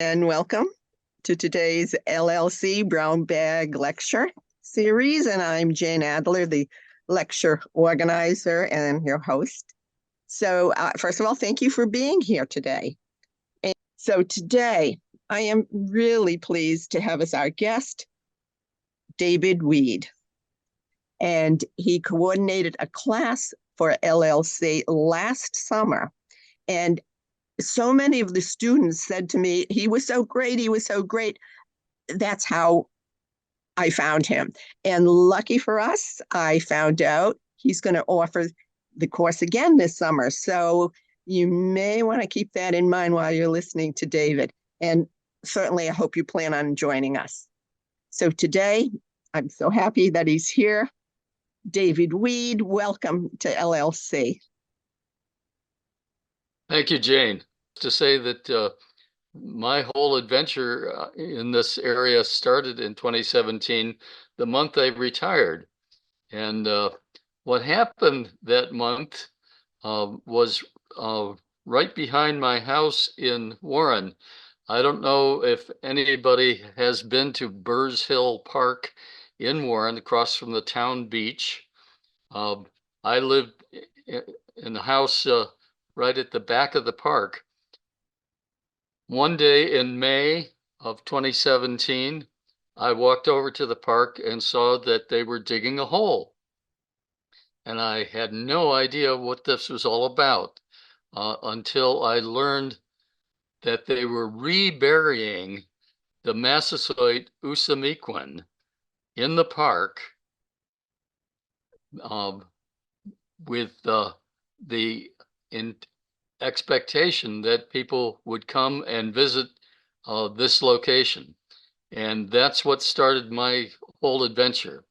And welcome to today's LLC Brown Bag Lecture series. And I'm Jane Adler, the lecture organizer and your host. So, first of all, thank you for being here today. And so, today, I am really pleased to have as our guest David Weed. And he coordinated a class for LLC last summer. And so many of the students said to me, he was so great, he was so great. That's how I found him. And lucky for us, I found out he's going to offer the course again this summer. So you may want to keep that in mind while you're listening to David. And certainly, I hope you plan on joining us. So today, I'm so happy that he's here. David Weed, welcome to LLC. Thank you, Jane. To say that my whole adventure in this area started in 2017, the month I retired. And what happened that month was right behind my house in Warren. I don't know if anybody has been to Burrs Hill Park in Warren, across from the town beach. I lived in the house right at the back of the park. One day in May of 2017, I walked over to the park and saw that they were digging a hole. And I had no idea what this was all about until I learned that they were reburying the Massasoit Usamequin in the park with the expectation that people would come and visit this location. And that's what started my whole adventure.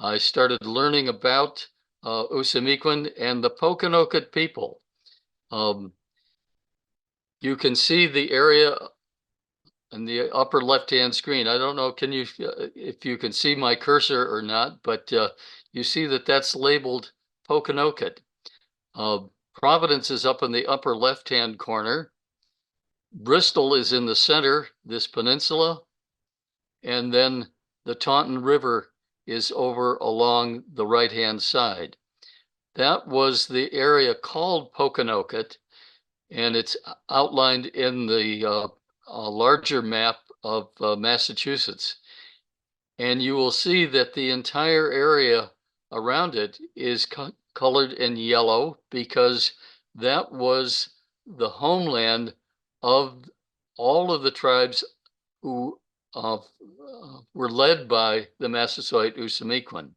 I started learning about Usamequin and the Pokanoket people. You can see the area in the upper left-hand screen. I don't know, can you, if you can see my cursor or not, but you see that that's labeled Pokanoket. Providence is up in the upper left-hand corner. Bristol is in the center, this peninsula, and then the Taunton River is over along the right-hand side. That was the area called Pokanoket, and it's outlined in the larger map of Massachusetts. And you will see that the entire area around it is colored in yellow because that was the homeland of all of the tribes who were led by the Massasoit Usamequin.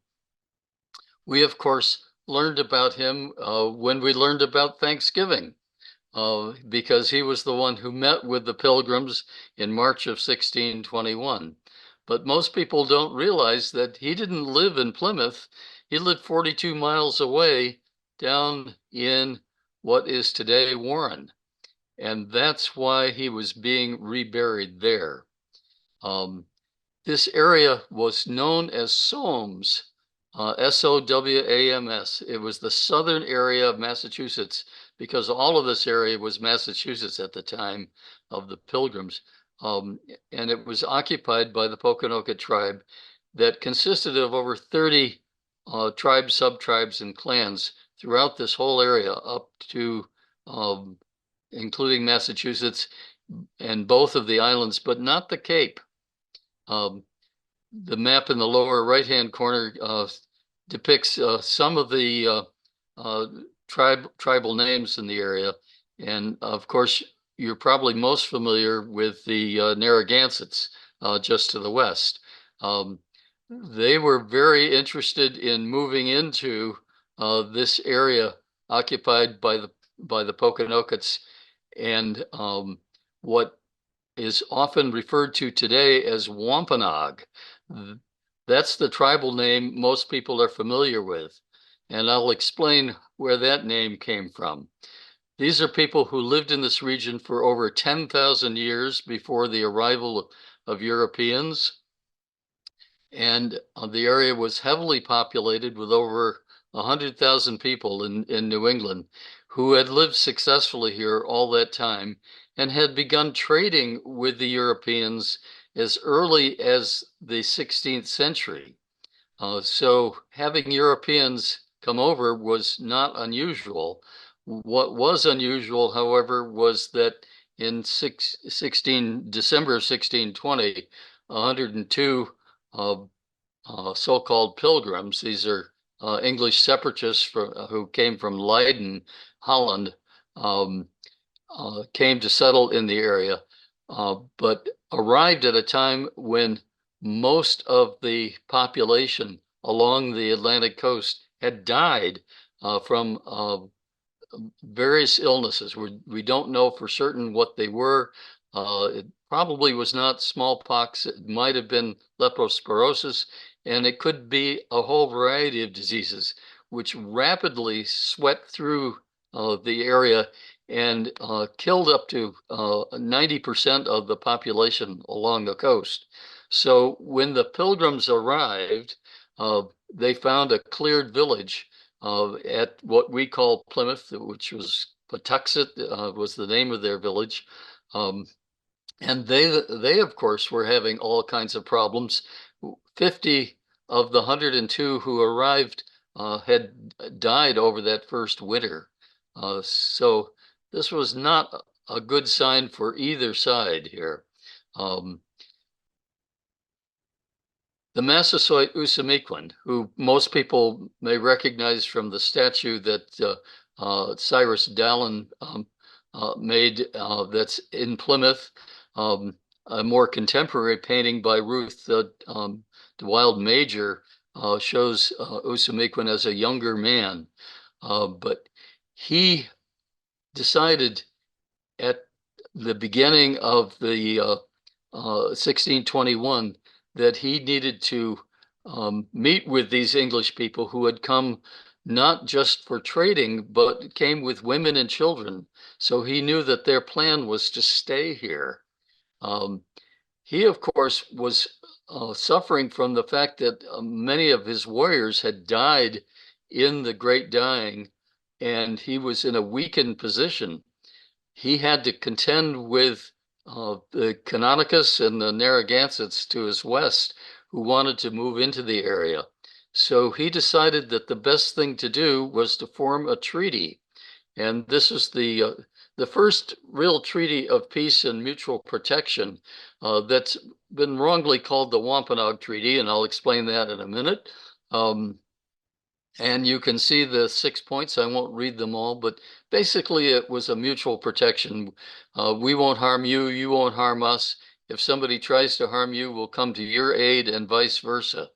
We, of course, learned about him when we learned about Thanksgiving, because he was the one who met with the Pilgrims in March of 1621. But most people don't realize that he didn't live in Plymouth. He lived 42 miles away down in what is today Warren. And that's why he was being reburied there. This area was known as Sowams, Sowams. It was the southern area of Massachusetts because all of this area was Massachusetts at the time of the Pilgrims. And it was occupied by the Pokanoket tribe that consisted of over 30 tribes, sub-tribes, and clans throughout this whole area up to including Massachusetts and both of the islands, but not the Cape. The map in the lower right-hand corner depicts some of the tribal names in the area. And of course, you're probably most familiar with the Narragansetts just to the west. They were very interested in moving into this area occupied by the Pokanokets, and what is often referred to today as Wampanoag. That's the tribal name most people are familiar with, and I'll explain where that name came from. These are people who lived in this region for over 10,000 years before the arrival of Europeans, and the area was heavily populated with over 100,000 people in New England who had lived successfully here all that time and had begun trading with the Europeans as early as the 16th century. So having Europeans come over was not unusual. What was unusual, however, was that in December of 1620, 102 so-called pilgrims, these are English separatists who came from Leiden, Holland, um, came to settle in the area, but arrived at a time when most of the population along the Atlantic coast had died from various illnesses. We don't know for certain what they were. It probably was not smallpox. It might have been leptospirosis, and it could be a whole variety of diseases, which rapidly swept through the area and killed up to 90% of the population along the coast. So when the pilgrims arrived, they found a cleared village at what we call Plymouth, which was Patuxet, was the name of their village. Um, and they, of course, were having all kinds of problems. 50 of the 102 who arrived had died over that first winter. So this was not a good sign for either side here. Um, The Massasoit Usamiquan, who most people may recognize from the statue that Cyrus Dallin made that's in Plymouth, a more contemporary painting by Ruth the Wild Major shows Usamiquan as a younger man. But he decided at the beginning of the 1621 that he needed to meet with these English people who had come not just for trading, but came with women and children. So he knew that their plan was to stay here. Um, he, of course, was suffering from the fact that many of his warriors had died in the Great Dying, and he was in a weakened position. He had to contend with the Canonicus and the Narragansetts to his west, who wanted to move into the area. So he decided that the best thing to do was to form a treaty. And this is the first real treaty of peace and mutual protection that's been wrongly called the Wampanoag Treaty, and I'll explain that in a minute. And you can see the 6 points. I won't read them all, but basically it was a mutual protection. We won't harm you, you won't harm us. If somebody tries to harm you, we'll come to your aid and vice versa.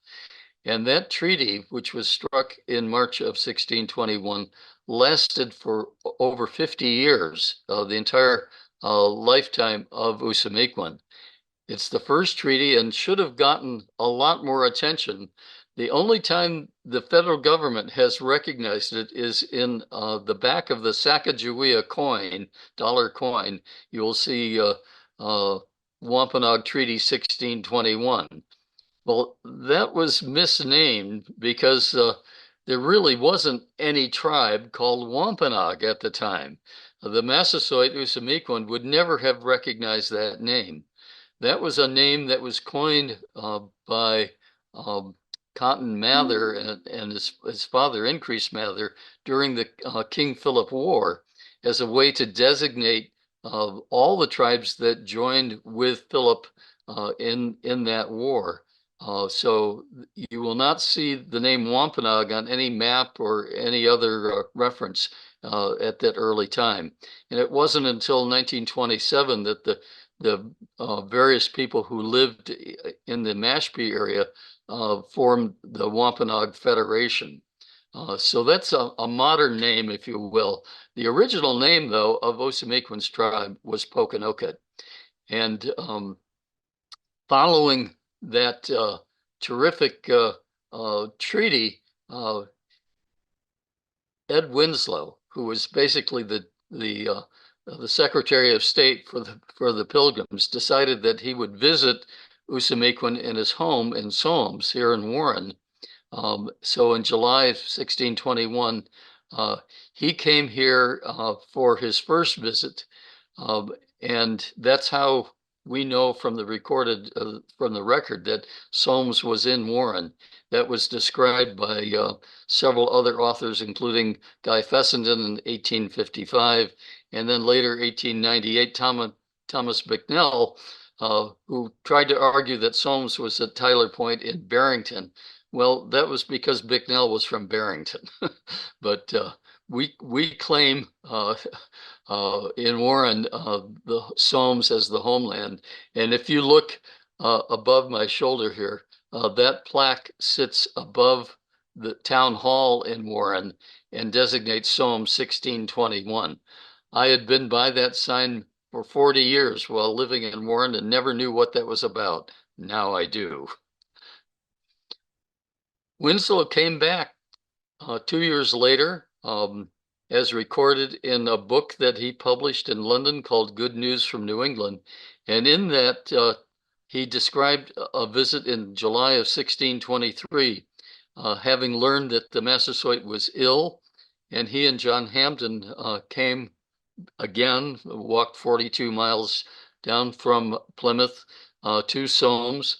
And that treaty, which was struck in March of 1621, lasted for over 50 years, the entire lifetime of Usamiquan. It's the first treaty and should have gotten a lot more attention. The only time the federal government has recognized it is in the back of the Sacagawea coin, dollar coin. You'll see Wampanoag Treaty 1621. Well, that was misnamed because there really wasn't any tribe called Wampanoag at the time. The Massasoit Usamiquan would never have recognized that name. That was a name that was coined by Cotton Mather and his father, Increase Mather, during the King Philip War as a way to designate all the tribes that joined with Philip in that war. So you will not see the name Wampanoag on any map or any other reference at that early time. And it wasn't until 1927 that the various people who lived in the Mashpee area formed the Wampanoag Federation. So that's a modern name, if you will. The original name, though, of Osamiquan's tribe was Pokanoket. And following that terrific treaty, Ed Winslow, who was basically the Secretary of State for the Pilgrims, decided that he would visit Usamiquan in his home in Sowams here in Warren. So in July of 1621, he came here for his first visit, And that's how we know from the from the record that Sowams was in Warren. That was described by several other authors, including Guy Fessenden in 1855, and then later 1898, Thomas Bicknell, who tried to argue that Sowams was at Tyler Point in Barrington. Well, that was because Bicknell was from Barrington. But we claim in Warren the Sowams as the homeland. And if you look above my shoulder here, that plaque sits above the town hall in Warren and designates Sowams 1621. I had been by that sign for 40 years while living in Warren and never knew what that was about. Now I do. Winslow came back 2 years later, as recorded in a book that he published in London called Good News from New England. And in that, he described a visit in July of 1623, having learned that the Massasoit was ill, and he and John Hampden came again, walked 42 miles down from Plymouth to Sowams,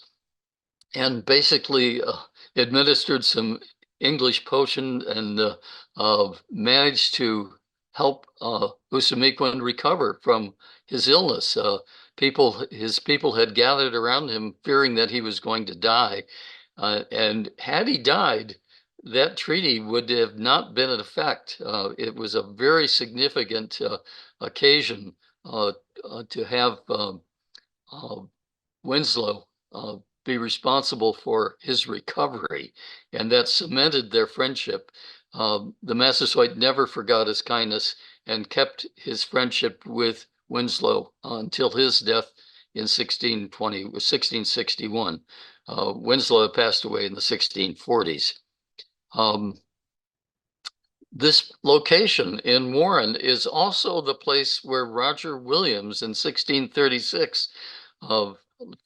and basically administered some English potion and managed to help Usamequin recover from his illness. His people had gathered around him fearing that he was going to die. And had he died, that treaty would have not been in effect. It was a very significant occasion to have Winslow be responsible for his recovery, and that cemented their friendship. The Massasoit never forgot his kindness and kept his friendship with Winslow until his death in 1661. Winslow passed away in the 1640s. This location in Warren is also the place where Roger Williams in 1636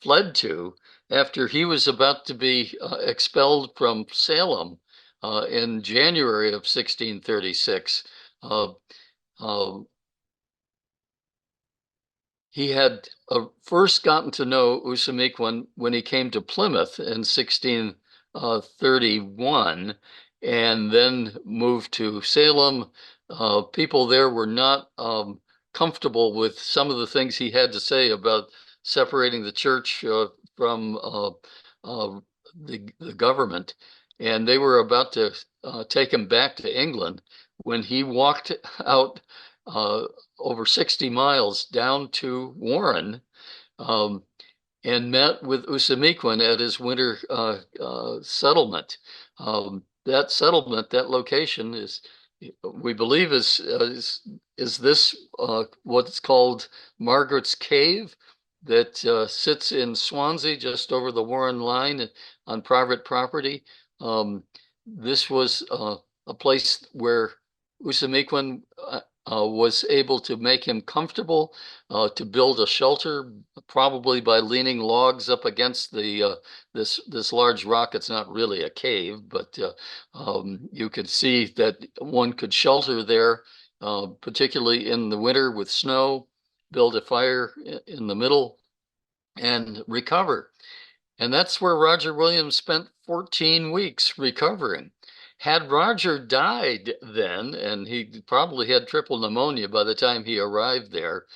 fled to after he was about to be expelled from Salem in January of 1636. He had first gotten to know Usamequin when he came to Plymouth in 1631 and then moved to Salem. People there were not comfortable with some of the things he had to say about separating the church from the government. And they were about to take him back to England when he walked out over 60 miles down to Warren and met with Usamequin at his winter settlement. That settlement, that location is, we believe is this what's called Margaret's Cave that sits in Swansea, just over the Warren line on private property. This was a place where Usamequin was able to make him comfortable, to build a shelter, probably by leaning logs up against the this large rock. It's not really a cave, but you could see that one could shelter there, particularly in the winter with snow, build a fire in the middle, and recover. And that's where Roger Williams spent 14 weeks recovering. Had Roger died then, and he probably had triple pneumonia by the time he arrived there,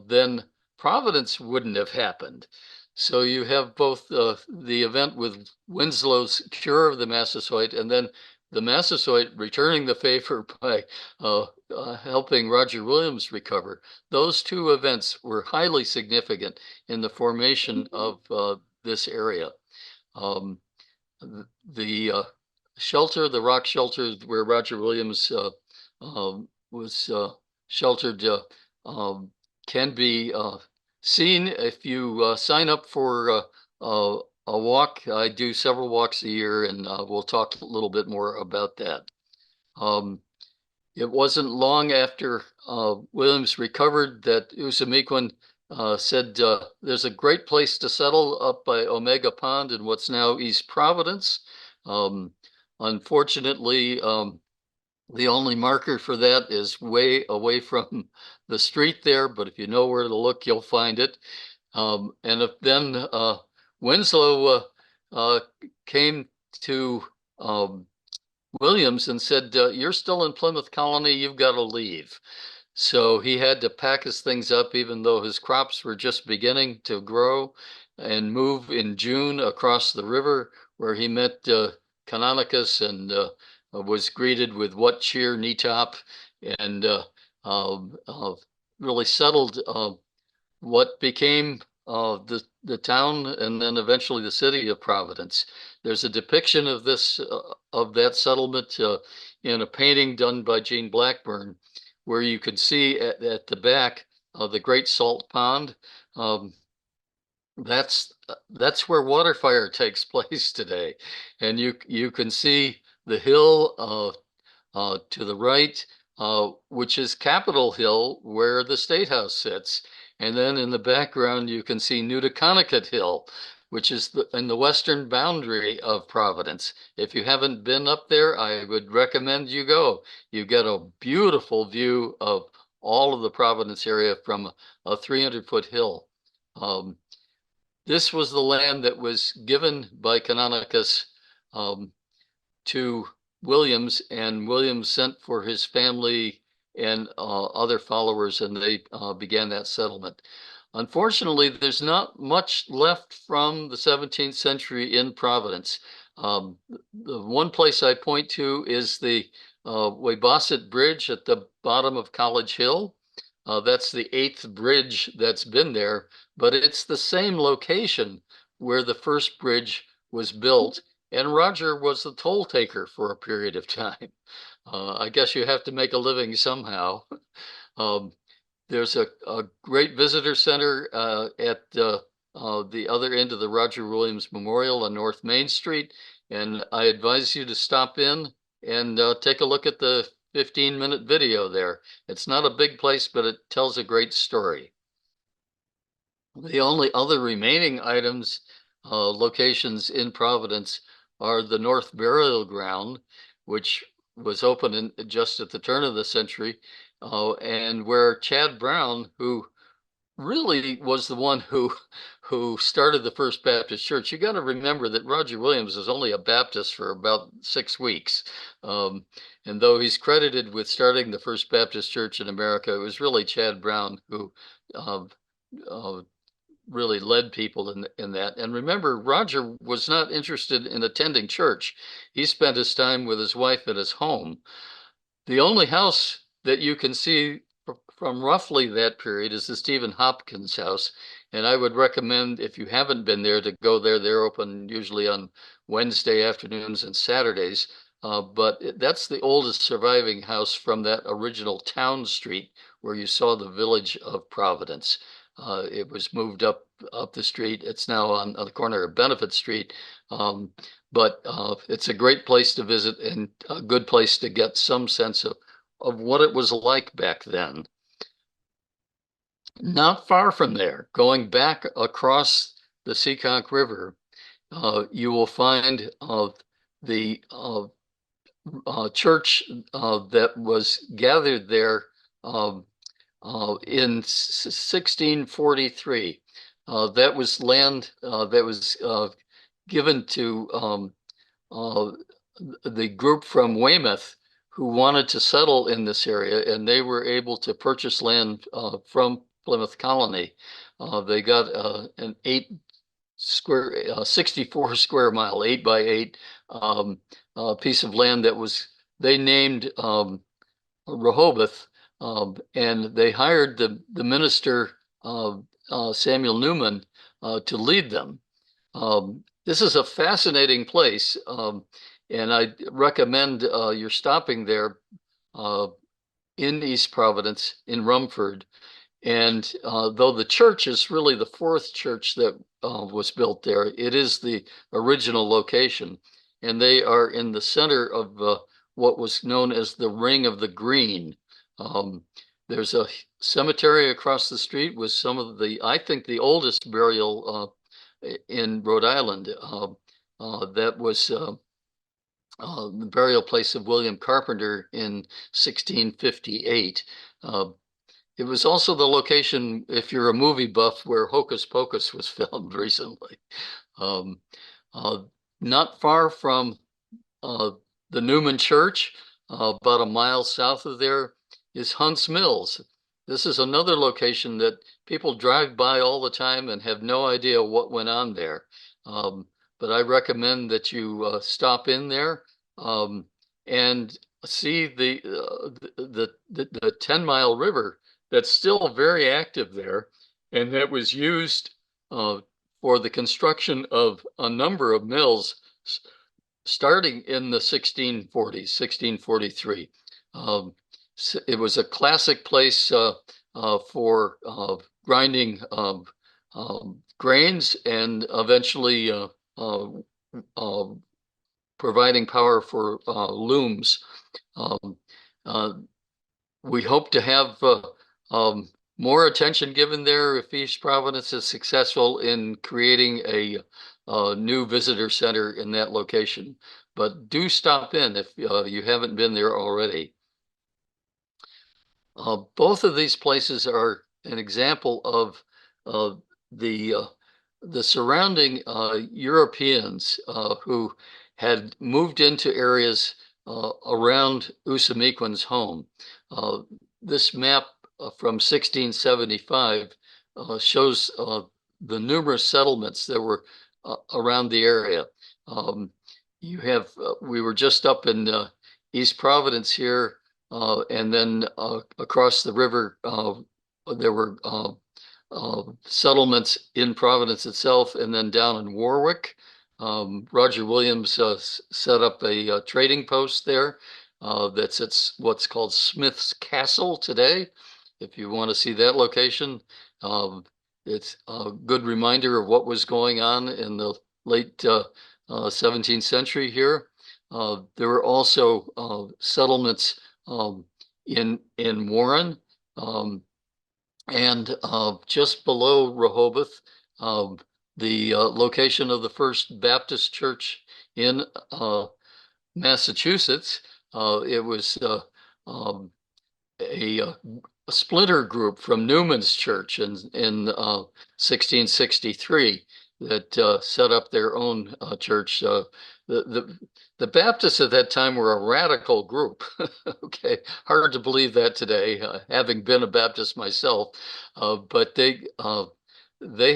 then Providence wouldn't have happened. So you have both the event with Winslow's cure of the Massasoit and then the Massasoit returning the favor by helping Roger Williams recover. Those two events were highly significant in the formation of this area. The shelter, the rock shelter where Roger Williams was sheltered, can be seen if you sign up for a walk. I do several walks a year, and we'll talk a little bit more about that. It wasn't long after Williams recovered that Usamequin said, there's a great place to settle up by Omega Pond in what's now East Providence. Unfortunately, The only marker for that is way away from the street there, but if you know where to look, you'll find it. And if then Winslow uh, came to Williams and said, "You're still in Plymouth Colony, you've got to leave." So he had to pack his things up, even though his crops were just beginning to grow, and move in June across the river, where he met Canonicus and was greeted with "What cheer, Netop," and really settled what became the town and then eventually the city of Providence. There's a depiction of this of that settlement in a painting done by Gene Blackburn, where you can see at the back of the Great Salt Pond. Um, that's where water fire takes place today, and you can see the hill to the right, which is Capitol Hill, where the State House sits. And then in the background, you can see Newtoconachet Hill, which is in the western boundary of Providence. If you haven't been up there, I would recommend you go. You get a beautiful view of all of the Providence area from a 300-foot hill. This was the land that was given by Canonicus um, to Williams, and Williams sent for his family and other followers, and they began that settlement. Unfortunately, there's not much left from the 17th century in Providence. The one place I point to is the Weybosset Bridge at the bottom of College Hill. That's the 8th bridge that's been there, but it's the same location where the first bridge was built, and Roger was the toll taker for a period of time. I guess you have to make a living somehow. Um, there's a great visitor center at the other end of the Roger Williams Memorial on North Main Street, and I advise you to stop in and take a look at the 15-minute video there. It's not a big place, but it tells a great story. The only other remaining items, locations in Providence are the North Burial Ground, which was opened just at the turn of the century, and where Chad Brown, who really was the one who started the First Baptist Church. You got to remember that Roger Williams was only a Baptist for about 6 weeks. And though he's credited with starting the First Baptist Church in America, it was really Chad Brown who uh, uh, really led people in that. And remember, Roger was not interested in attending church. He spent his time with his wife at his home. The only house that you can see from roughly that period is the Stephen Hopkins house. And I would recommend, if you haven't been there, to go there. They're open usually on Wednesday afternoons and Saturdays. But that's the oldest surviving house from that original town street where you saw the village of Providence. It was moved up the street. It's now on the corner of Benefit Street. But it's a great place to visit and a good place to get some sense of what it was like back then. Not far from there, going back across the Seekonk River, you will find the church that was gathered there in 1643. That was land that was given to the group from Weymouth who wanted to settle in this area, and they were able to purchase land from Plymouth Colony. They got an 64 square mile, 8 by 8 piece of land that was, they named Rehoboth, and they hired the minister, Samuel Newman, to lead them. This is a fascinating place, and I recommend you're stopping there in East Providence, in Rumford. And though the church is really the fourth church that was built there, it is the original location. And they are in the center of what was known as the Ring of the Green. There's a cemetery across the street with some of the, I think, the oldest burial in Rhode Island that was the burial place of William Carpenter in 1658. It was also the location, if you're a movie buff, where Hocus Pocus was filmed recently. Um, uh, Not far from uh, the Newman Church, about a mile south of there, is Hunts Mills. This is another location that people drive by all the time and have no idea what went on there. Um, but I recommend that you stop in there and see the 10-mile river that's still very active there, and that was used for the construction of a number of mills starting in the 1640s, 1643. It was a classic place for grinding grains and eventually uh, providing power for looms. Um, uh, we hope to have more attention given there if East Providence is successful in creating a new visitor center in that location. But do stop in if you haven't been there already. Both of these places are an example of uh, the uh, the surrounding Europeans who had moved into areas around Usamequin's home. Uh, this map from 1675 shows the numerous settlements that were around the area. Um, we were just up in East Providence here, and then across the river, there were settlements in Providence itself, and then down in Warwick. Roger Williams set up a trading post there that's at what's called Smith's Castle today. If you want to see that location, it's a good reminder of what was going on in the late 17th century here. There were also settlements in Warren, and just below Rehoboth, the location of the First Baptist Church in Massachusetts. It was a splinter group from Newman's Church in 1663 that set up their own church. The Baptists at that time were a radical group. Okay, hard to believe that today, having been a Baptist myself, but they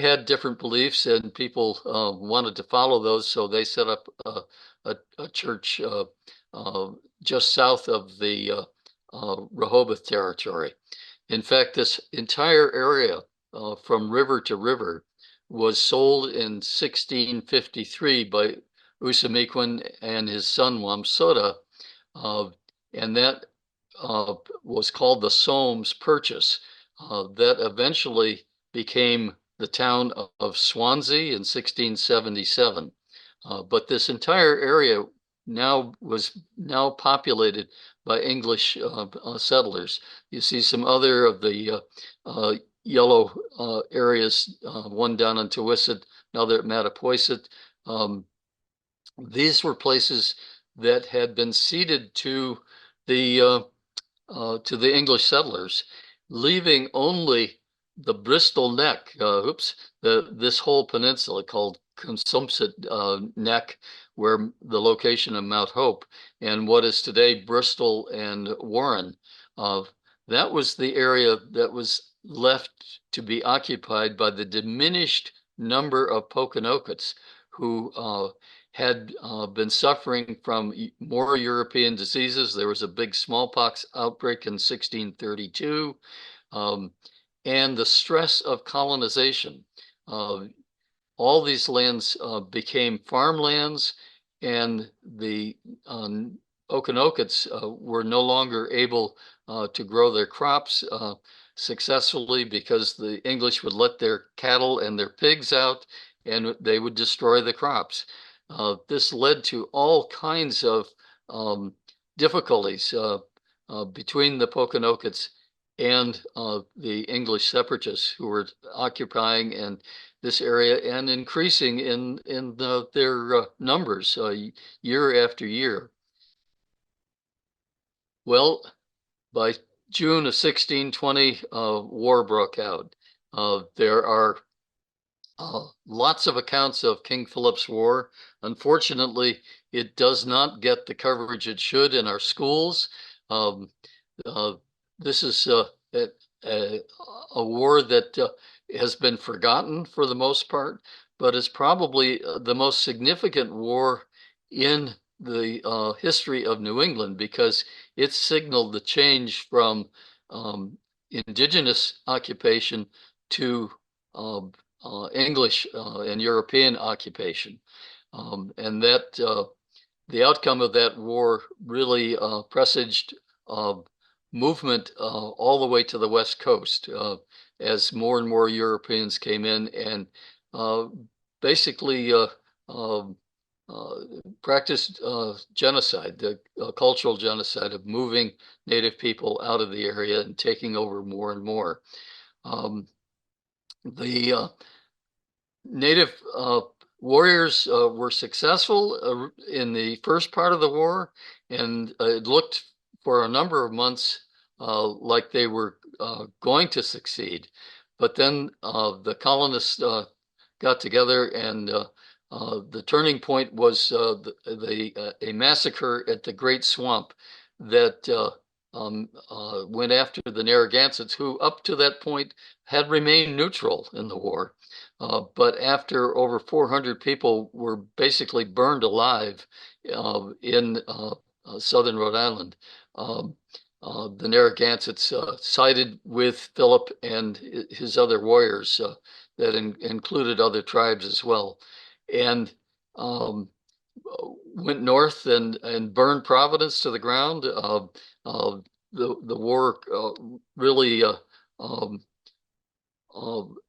had different beliefs, and people wanted to follow those, so they set up a church just south of the Rehoboth territory. In fact, this entire area from river to river was sold in 1653 by Usamequin and his son Wamsota, uh, and that was called the Sowams Purchase. That eventually became the town of Swansea in 1677. But this entire area was now populated by English settlers. You see some other of the yellow areas, one down in Tawisset, another at Mattapoisett. These were places that had been ceded the to the English settlers, leaving only the Bristol Neck, this whole peninsula called Consumset Neck, where the location of Mount Hope and what is today Bristol and Warren. That was the area that was left to be occupied by the diminished number of Pokanokets who had been suffering from more European diseases. There was a big smallpox outbreak in 1632, and the stress of colonization. All these lands became farmlands, and the Okanokets were no longer able to grow their crops successfully because the English would let their cattle and their pigs out, and they would destroy the crops. This led to all kinds of difficulties between the Pokanokets and the English separatists who were occupying in this area and increasing in their numbers year after year. Well, by June of 1620, war broke out. There are lots of accounts of King Philip's War. Unfortunately, it does not get the coverage it should in our schools. Um, uh, this is a, a war that has been forgotten for the most part, but is probably the most significant war in the history of New England because it signaled the change from indigenous occupation to um, English and European occupation. And that the outcome of that war really presaged uh, movement all the way to the West Coast as more and more Europeans came in and uh, basically um, uh, practiced genocide, the cultural genocide of moving Native people out of the area and taking over more and more. Um, the Native warriors were successful in the first part of the war, and it looked for a number of months like they were going to succeed. But then the colonists got together, and the turning point was a massacre at the Great Swamp that went after the Narragansetts, who up to that point had remained neutral in the war. But after over 400 people were basically burned alive in southern Rhode Island, um, the Narragansetts sided with Philip and his other warriors that included other tribes as well, and um, went north and burned Providence to the ground. The war really um,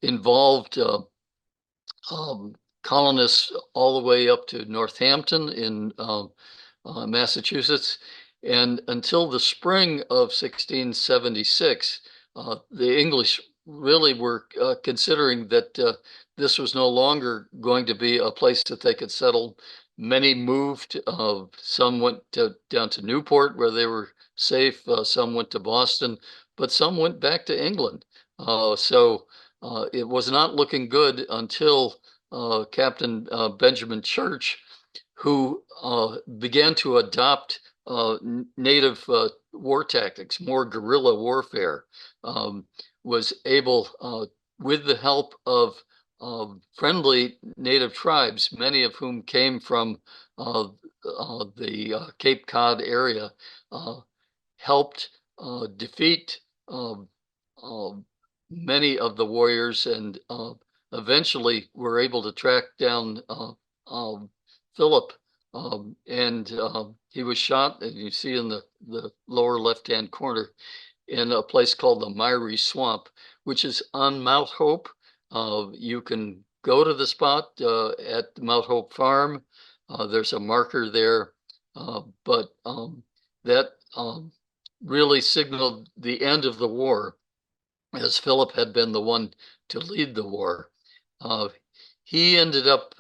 involved colonists all the way up to Northampton in Massachusetts. And until the spring of 1676, the English really were considering that this was no longer going to be a place that they could settle. Many moved. Some went down to Newport where they were safe. Some went to Boston, but some went back to England. So it was not looking good until Captain Benjamin Church, who began to adopt native war tactics, more guerrilla warfare, um, was able, with the help of friendly native tribes, many of whom came from the Cape Cod area, uh, helped defeat um, many of the warriors and eventually were able to track down Philip. And he was shot, and you see in the lower left-hand corner, in a place called the Miry Swamp, which is on Mount Hope. You can go to the spot at Mount Hope Farm. There's a marker there, but that really signaled the end of the war, as Philip had been the one to lead the war. Uh, he ended up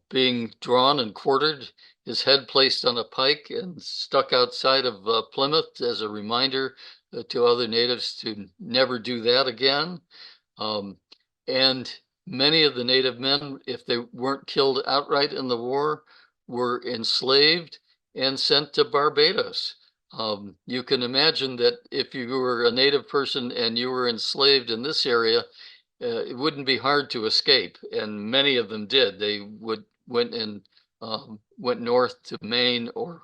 being drawn and quartered, his head placed on a pike and stuck outside of Plymouth as a reminder to other natives to never do that again. Um, and many of the native men, if they weren't killed outright in the war, were enslaved and sent to Barbados. You can imagine that if you were a native person and you were enslaved in this area, it wouldn't be hard to escape, and many of them did. They went north to Maine or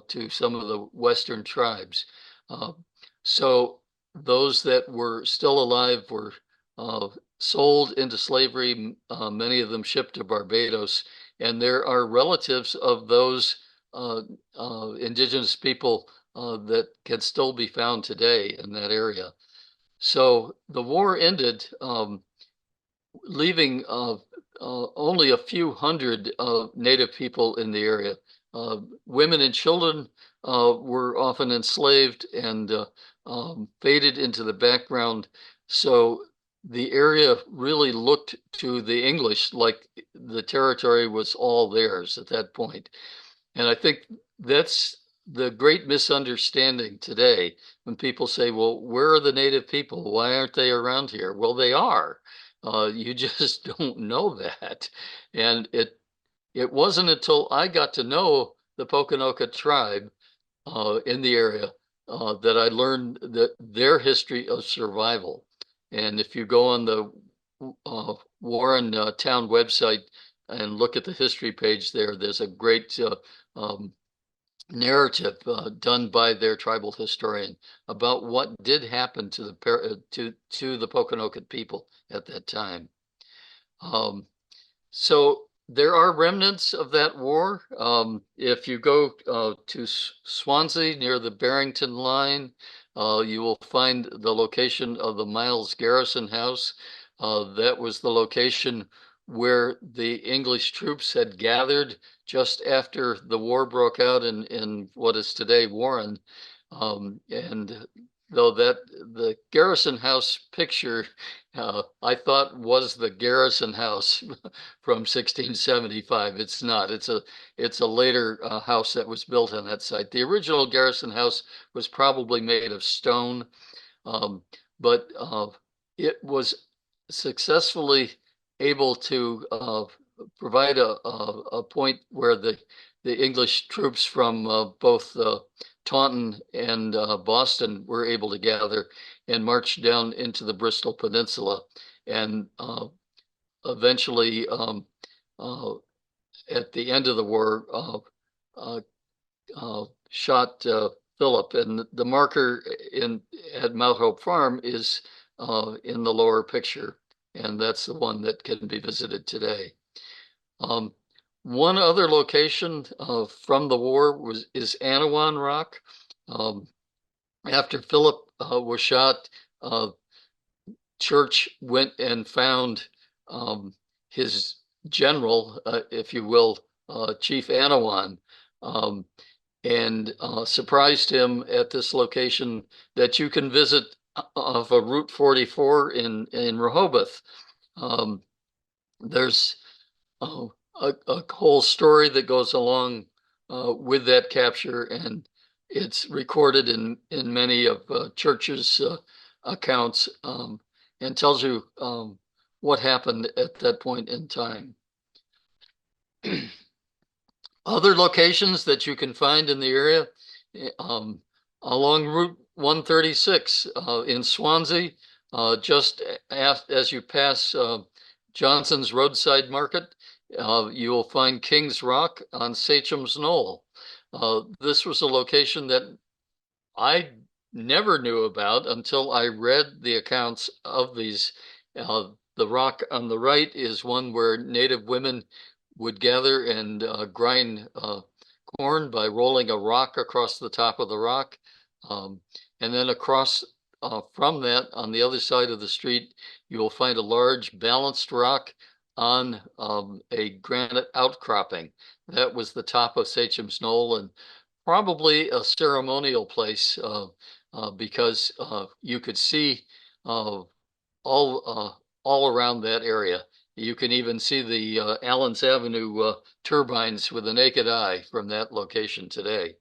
to some of the western tribes. Uh, so those that were still alive were uh, sold into slavery. Many of them shipped to Barbados, and there are relatives of those indigenous people that can still be found today in that area. So the war ended, leaving only a few hundred native people in the area. Women and children were often enslaved and faded into the background. So the area really looked to the English like the territory was all theirs at that point. And I think that's the great misunderstanding today when people say, well, where are the native people? Why aren't they around here? Well, they are. You just don't know that. And it wasn't until I got to know the Poconoke tribe in the area that I learned that their history of survival. And if you go on the Warren town website and look at the history page there, there's a great um, narrative done by their tribal historian about what did happen to the Pokanoket people at that time. So there are remnants of that war. If you go to Swansea near the Barrington line, you will find the location of the Miles Garrison House. That was the location where the English troops had gathered just after the war broke out in what is today Warren. And though that the Garrison House picture, I thought was the Garrison House from 1675. It's not. It's a later house that was built on that site. The original Garrison House was probably made of stone, um, but it was successfully able to provide a point where the English troops from both Taunton and Boston were able to gather and march down into the Bristol Peninsula, and eventually uh, at the end of the war uh, shot Philip. And the marker in at Mount Hope Farm is in the lower picture, and that's the one that can be visited today. One other location from the war is Anawan Rock. After Philip was shot, Church went and found his general, if you will, Chief Anawan, um, and surprised him at this location that you can visit off of Route 44 in Rehoboth. There's a whole story that goes along with that capture, and it's recorded in many of Church's accounts, and tells you what happened at that point in time. Other locations that you can find in the area along Route 136 in Swansea, just as you pass Johnson's Roadside Market, you will find King's Rock on Sachem's Knoll. This was a location that I never knew about until I read the accounts of these. The rock on the right is one where Native women would gather and grind corn by rolling a rock across the top of the rock. And then across from that, on the other side of the street, you will find a large balanced rock on a granite outcropping. That was the top of Sachem's Knoll, and probably a ceremonial place because you could see all around that area. You can even see the Allen's Avenue turbines with the naked eye from that location today.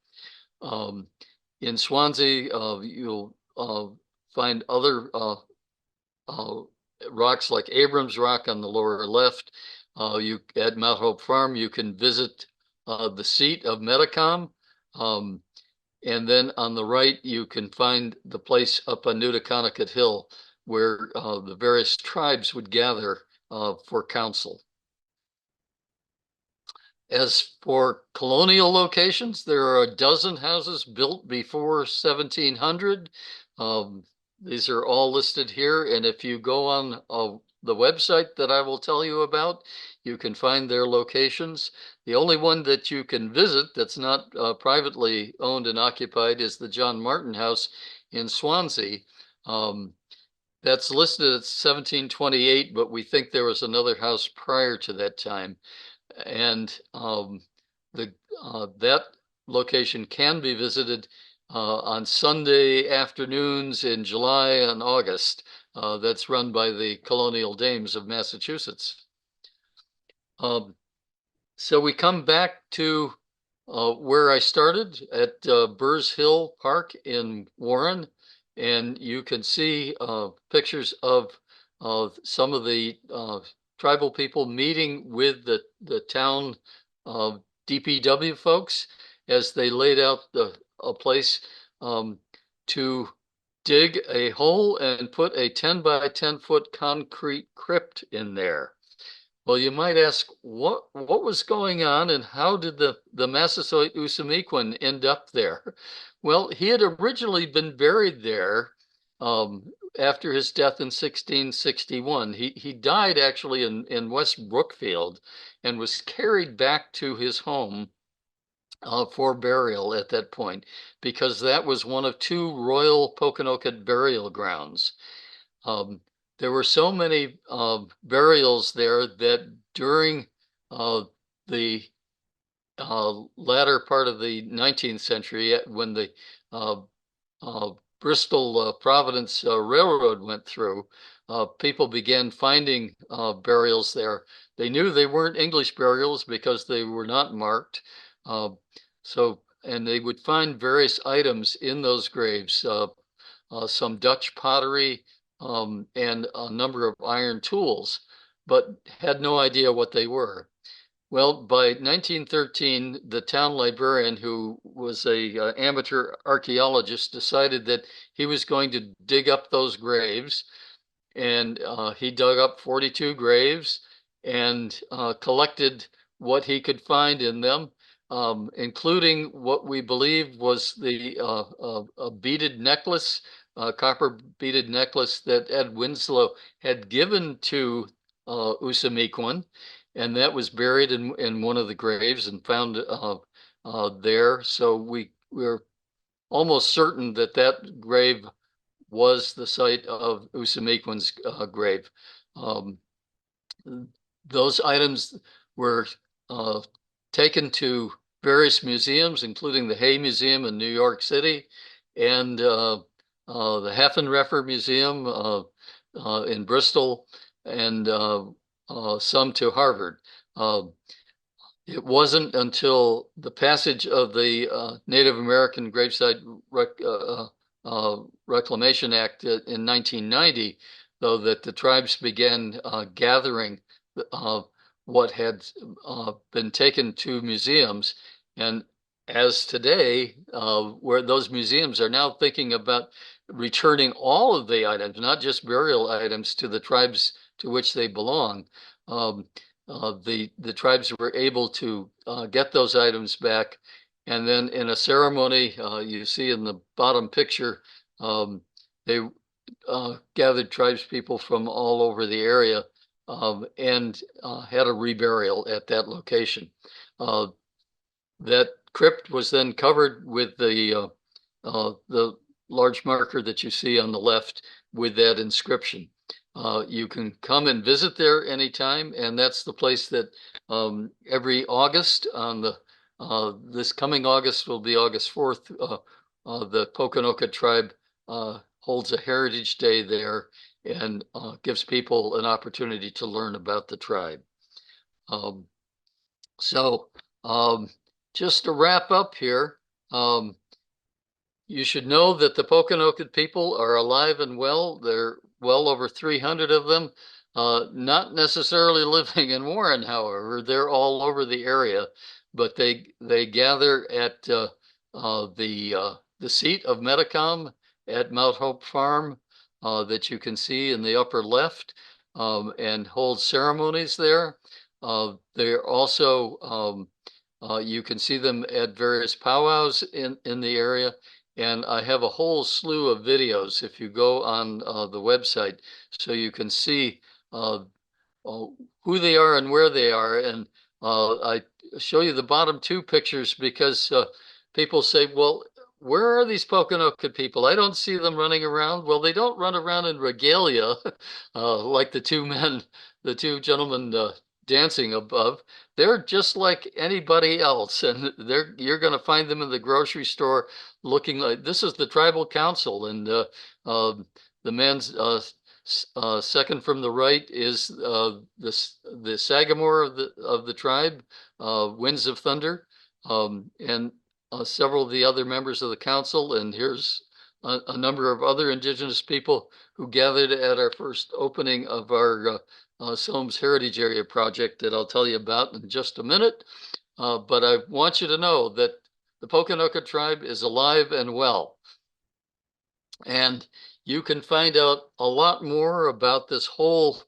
In Swansea, you'll find other rocks like Abrams Rock on the lower left. You at Mount Hope Farm, you can visit the seat of Metacom. And then on the right, you can find the place up on Newtoconnicut Hill where the various tribes would gather for council. As for colonial locations, there are a dozen houses built before 1700. These are all listed here. And if you go on the website that I will tell you about, you can find their locations. The only one that you can visit that's not privately owned and occupied is the John Martin House in Swansea. That's listed at 1728, but we think there was another house prior to that time. And that location can be visited on Sunday afternoons in July and August. That's run by the Colonial Dames of Massachusetts. So we come back to where I started at Burrs Hill Park in Warren, and you can see pictures of some of the tribal people meeting with the town DPW folks as they laid out a place um, to dig a hole and put a 10 by 10 foot concrete crypt in there. Well, you might ask, what was going on and how did the Massasoit Usamiquan end up there? Well, he had originally been buried there after his death in 1661. He died actually in West Brookfield and was carried back to his home for burial at that point because that was one of two Royal Poconoket burial grounds. Um, there were so many burials there that during the latter part of the 19th century, when the uh, Bristol Providence Railroad went through, people began finding burials there. They knew they weren't English burials because they were not marked. Uh, and they would find various items in those graves, some Dutch pottery, and a number of iron tools, but had no idea what they were. Well, by 1913, the town librarian, who was a amateur archaeologist, decided that he was going to dig up those graves, and he dug up 42 graves and collected what he could find in them, including what we believe was the a beaded necklace, copper beaded necklace that Ed Winslow had given to Usamiquan, and that was buried in one of the graves and found there. So we're almost certain that that grave was the site of Usamiquan's grave. Um, those items were uh, taken to various museums, including the Hay Museum in New York City and the Heffenreffer Museum in Bristol, and some to Harvard. Uh, it wasn't until the passage of the Native American Gravesite Reclamation Act in 1990, though, that the tribes began gathering uh, what had been taken to museums. And as today, where those museums are now thinking about returning all of the items, not just burial items, to the tribes to which they belong. Um, the tribes were able to get those items back. And then in a ceremony, you see in the bottom picture, they gathered tribes people from all over the area and had a reburial at that location. That crypt was then covered with the large marker that you see on the left with that inscription. You can come and visit there anytime, and that's the place that every August on the this coming August will be August 4th. The Poconoket tribe holds a Heritage Day there and gives people an opportunity to learn about the tribe. Um, so just to wrap up here, you should know that the Poconoket people are alive and well. There are well over 300 of them, not necessarily living in Warren, however. They're all over the area, but they gather at the seat of Metacom at Mount Hope Farm that you can see in the upper left, and hold ceremonies there. They're also you can see them at various powwows in the area. And I have a whole slew of videos if you go on the website, so you can see uh, who they are and where they are. And I show you the bottom two pictures because people say, well, where are these Poconoket people? I don't see them running around. Well, they don't run around in regalia like the two gentlemen dancing above. They're just like anybody else, and you're going to find them in the grocery store looking like this is the tribal council, and the man's second from the right is the Sagamore of the tribe, Winds of Thunder. and several of the other members of the council. And here's a number of other Indigenous people who gathered at our first opening of our Sowams Heritage Area project that I'll tell you about in just a minute. But I want you to know that the Pokanoket tribe is alive and well. And you can find out a lot more about this whole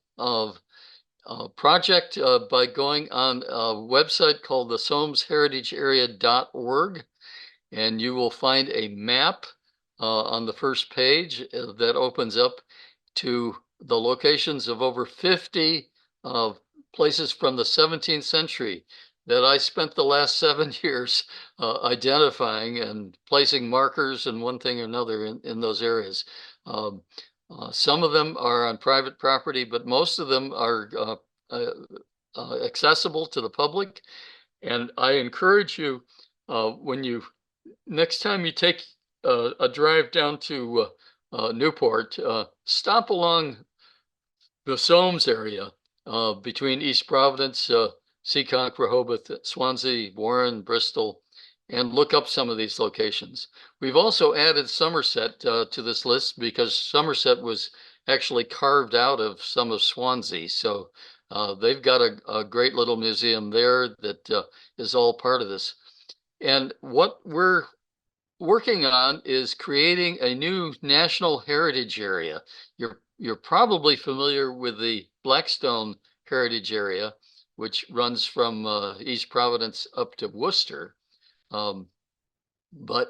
project by going on a website called the SowamsHeritageArea.org, and you will find a map on the first page that opens up to the locations of over 50 places from the 17th century that I spent the last 7 years identifying and placing markers and one thing or another in those areas. Some of them are on private property, but most of them are accessible to the public. And I encourage you, when you next time you take a drive down to Newport, stop along the Sowams area between East Providence, Seekonk, Rehoboth, Swansea, Warren, Bristol, and look up some of these locations. We've also added Somerset to this list because Somerset was actually carved out of some of Swansea. So they've got a great little museum there that is all part of this. And what we're working on is creating a new national heritage area. You're probably familiar with the Blackstone Heritage Area, which runs from East Providence up to Worcester. But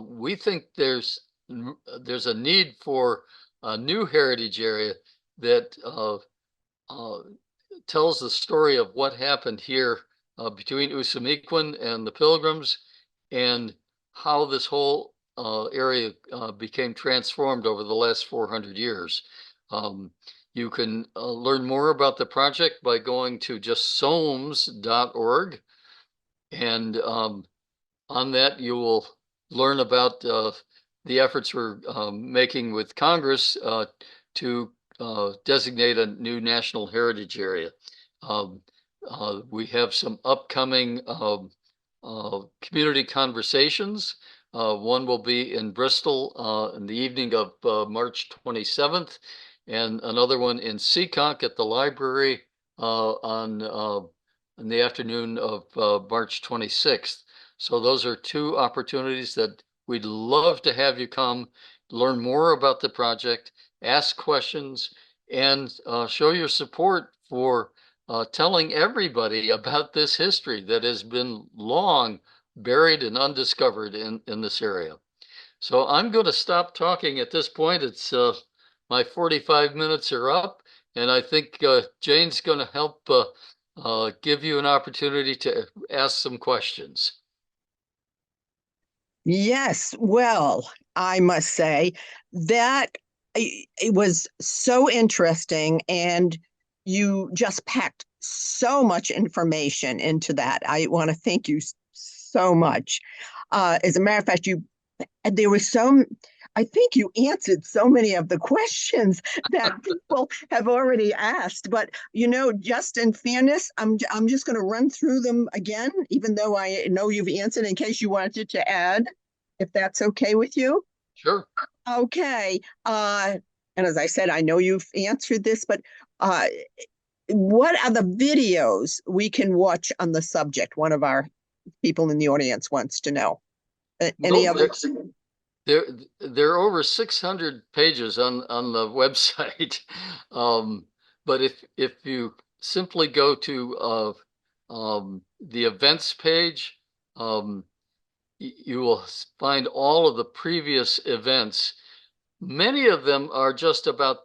we think there's a need for a new heritage area that tells the story of what happened here between Usamequin and the Pilgrims, and how this whole area became transformed over the last 400 years. You can learn more about the project by going to just sowams.org, and on that you will learn about the efforts we're making with Congress to designate a new national heritage area. We have some upcoming community conversations. One will be in Bristol in the evening of March 27th, and another one in Seekonk at the library in the afternoon of March 26th. So those are two opportunities that we'd love to have you come, learn more about the project, ask questions, and show your support for telling everybody about this history that has been long buried and undiscovered in this area. So I'm going to stop talking at this point. It's my 45 minutes are up, and I think Jane's going to help give you an opportunity to ask some questions. Yes, well, I must say that it was so interesting, and you just packed so much information into that. I want to thank you so much. As a matter of fact, there was I think you answered so many of the questions that people have already asked. But just in fairness, I'm just going to run through them again, even though I know you've answered, in case you wanted to add, if that's okay with you. Sure. Okay. And as I said, I know you've answered this, but what are the videos we can watch on the subject? One of our people in the audience wants to know. Any other? There are over 600 pages on the website, but if you simply go to the events page, you will find all of the previous events. Many of them are just about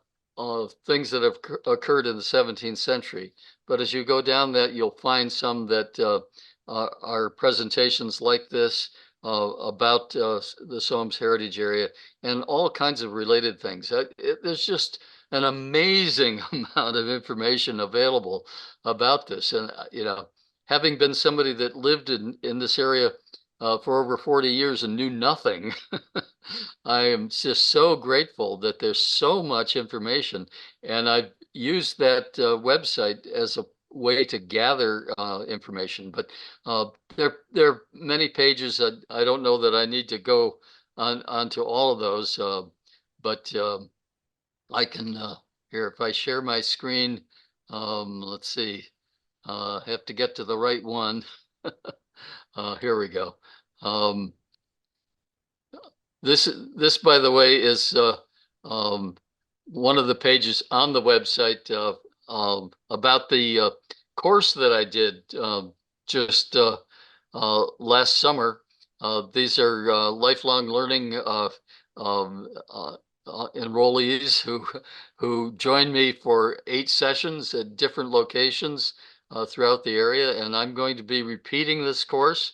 things that have occurred in the 17th century, but as you go down that, you'll find some that are presentations like this. About the Sowams Heritage Area and all kinds of related things. There's just an amazing amount of information available about this. And, having been somebody that lived in this area for over 40 years and knew nothing, I am just so grateful that there's so much information. And I've used that website as way to gather information. But there are many pages that I don't know that I need to go onto all of those. But I can here if I share my screen. Let's see. Have to get to the right one. Here we go. This, by the way, is one of the pages on the website about the course that I did just last summer. These are lifelong learning enrollees who joined me for 8 sessions at different locations throughout the area, and I'm going to be repeating this course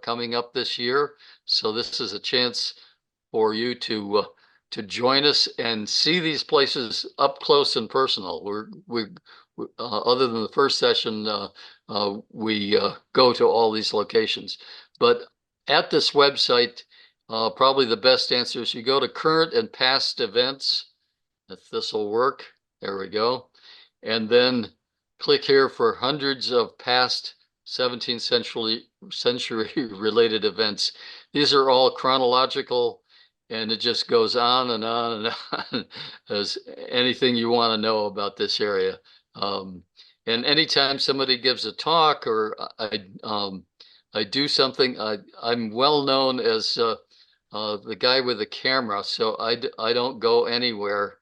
coming up this year. So this is a chance for you to join us and see these places up close and personal. We other than the first session, we go to all these locations. But at this website, probably the best answer is you go to current and past events. If this will work, there we go. And then click here for hundreds of past 17th century related events. These are all chronological, and it just goes on and on and on as anything you want to know about this area. And anytime somebody gives a talk or I do something, I'm well known as the guy with the camera, so I don't go anywhere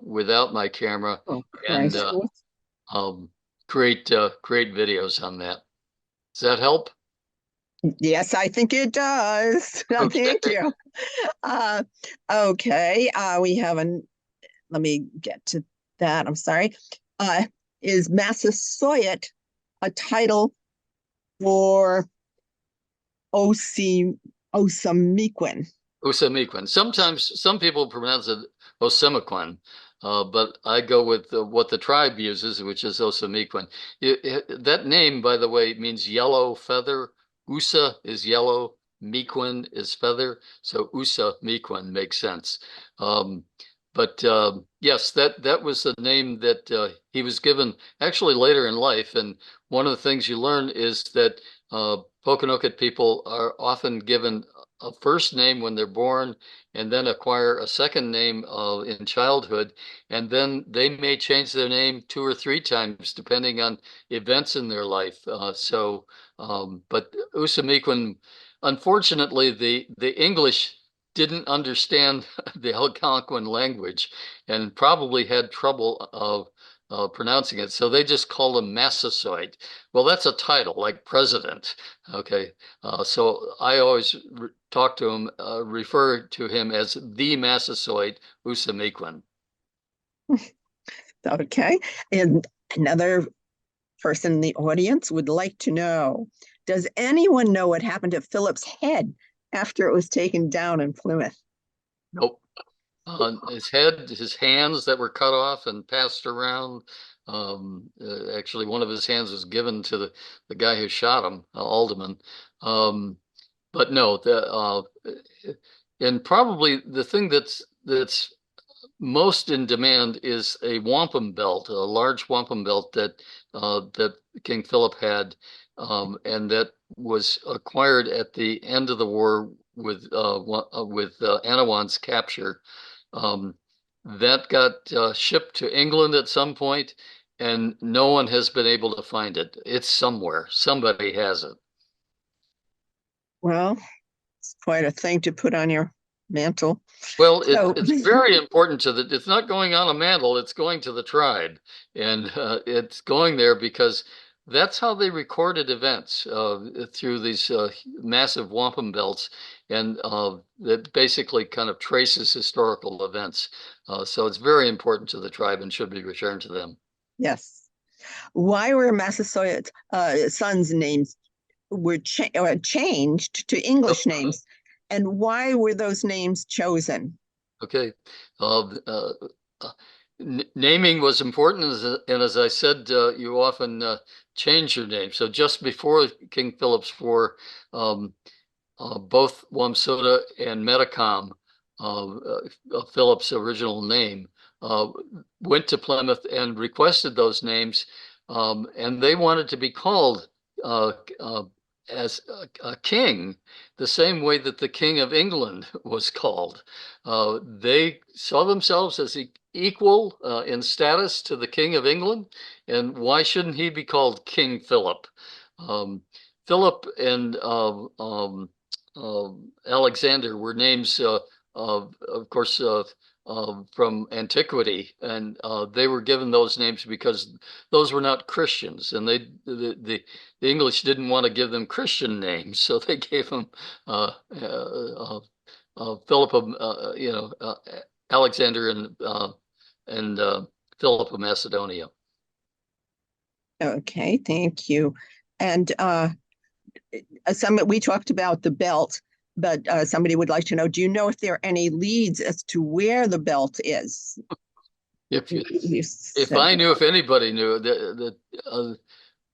without my camera, Oh, and Christ. create videos on that. Does that help? Yes, I think it does. Okay. Thank you. Uh, okay, we have let me get to that. I'm sorry. Is Massasoit a title for Osamequin? Osamequin. Sometimes some people pronounce it Osamequin, but I go with what the tribe uses, which is Osamequin. That name, by the way, means yellow feather. Usa is yellow, Mequin is feather, so Osamequin makes sense. But yes, that was the name that he was given actually later in life. And one of the things you learn is that Pokanoket people are often given a first name when they're born and then acquire a second name in childhood. And then they may change their name 2 or 3 times depending on events in their life. But Usamequin, unfortunately, the English didn't understand the Algonquin language and probably had trouble pronouncing it. So they just called him Massasoit. Well, that's a title like president. Okay. So I always talk to him, refer to him as the Massasoit Usamequin. Okay. And another person in the audience would like to know, does anyone know what happened to Philip's head after it was taken down in Plymouth? Nope. His head, his hands that were cut off and passed around. Actually, one of his hands was given to the guy who shot him, Alderman. But no, and probably the thing that's most in demand is a wampum belt, a large wampum belt that King Philip had, and that was acquired at the end of the war with Anawan's capture. Um, that got shipped to England at some point, and no one has been able to find it. It's somewhere. Somebody has it. Well, it's quite a thing to put on your mantle. Well, So, it's very important it's not going on a mantle, it's going to the tribe. And it's going there because that's how they recorded events through these massive wampum belts. And that basically kind of traces historical events. So it's very important to the tribe and should be returned to them. yes. Why were Massasoit sons' names changed to English names? And why were those names chosen? Okay. Naming was important, and as I said, you often change your name. So just before King Philip's War, both Wamsutta and Metacom, Philip's original name, went to Plymouth and requested those names and they wanted to be called uh, uh, as a king, the same way that the King of England was called. They saw themselves as equal in status to the King of England, and why shouldn't he be called King Philip? Um, Philip and Alexander were names, of course, from antiquity, and they were given those names because those were not Christians, and the English didn't want to give them Christian names, so they gave them Philip of Alexander and Philip of Macedonia. Okay, thank you. And we talked about the belt, but somebody would like to know, do you know if there are any leads as to where the belt is? If You if said I that. knew, if anybody knew,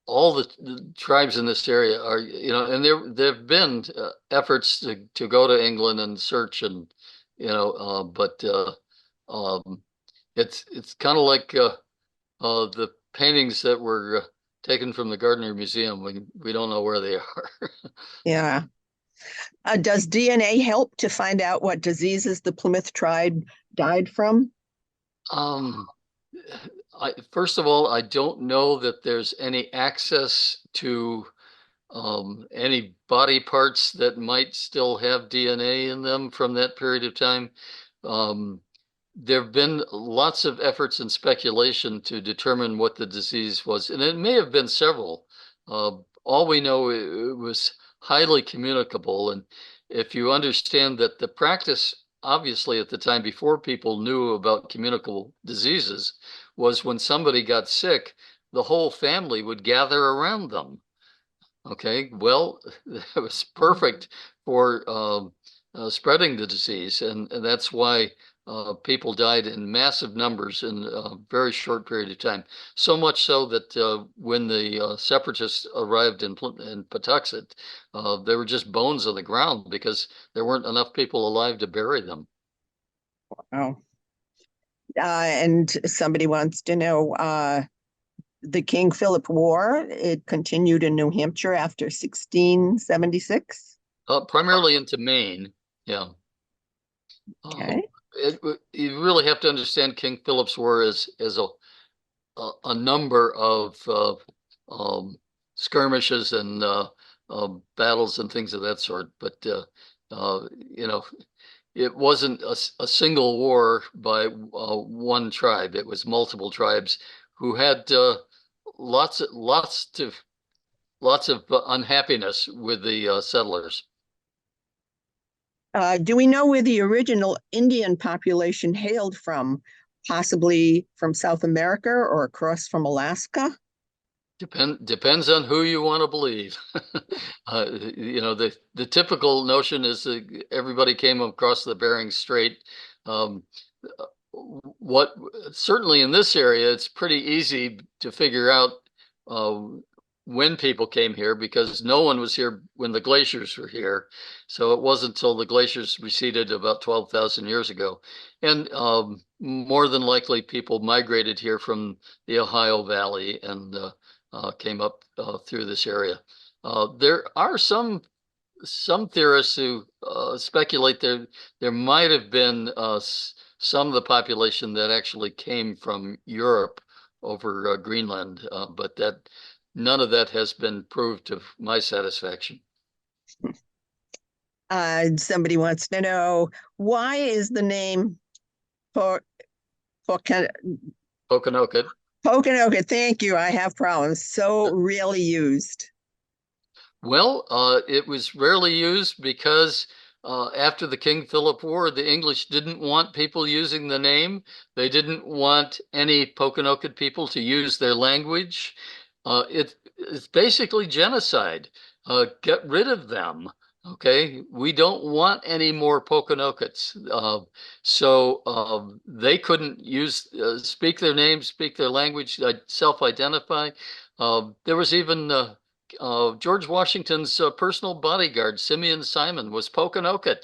all the tribes in this area are, and there've been efforts to go to England and search, and but um, it's kind of like the paintings that were taken from the Gardner Museum. We don't know where they are. Yeah. Does DNA help to find out what diseases the Plymouth tribe died from? Um, First of all, I don't know that there's any access to any body parts that might still have DNA in them from that period of time. Um, there have been lots of efforts and speculation to determine what the disease was, and it may have been several. All we know, it was highly communicable, and if you understand that the practice, obviously at the time before people knew about communicable diseases, was when somebody got sick, the whole family would gather around them. Okay, well, it was perfect for spreading the disease, and that's why people died in massive numbers in a very short period of time. So much so that when the separatists arrived in Patuxent, there were just bones on the ground because there weren't enough people alive to bury them. Oh, and somebody wants to know, the King Philip War, it continued in New Hampshire after 1676. Primarily into Maine, yeah. Okay. You really have to understand King Philip's War as a number of skirmishes and battles and things of that sort. But you know, it wasn't a single war by one tribe. It was multiple tribes who had lots of unhappiness with the settlers. Do we know where the original Indian population hailed from? Possibly from South America or across from Alaska? Depends on who you want to believe. The typical notion is that everybody came across the Bering Strait. Um, what Certainly in this area, it's pretty easy to figure out uh, when people came here because no one was here when the glaciers were here. So it wasn't until the glaciers receded about 12,000 years ago. And more than likely, people migrated here from the Ohio Valley and came up through this area. There are some theorists who speculate there might have been some of the population that actually came from Europe over Greenland, but that none of that has been proved to my satisfaction. Somebody wants to know, why is the name Po- Poca- Okanoket. Poconoke? Thank you. I have problems. So rarely used. Well, it was rarely used because after the King Philip War, the English didn't want people using the name. They didn't want any Pokanoket people to use their language. It's basically genocide. Get rid of them. Okay, we don't want any more Pokanokets. So they couldn't speak their name, speak their language, self-identify. There was even George Washington's personal bodyguard, Simeon Simon, was Pokanoket,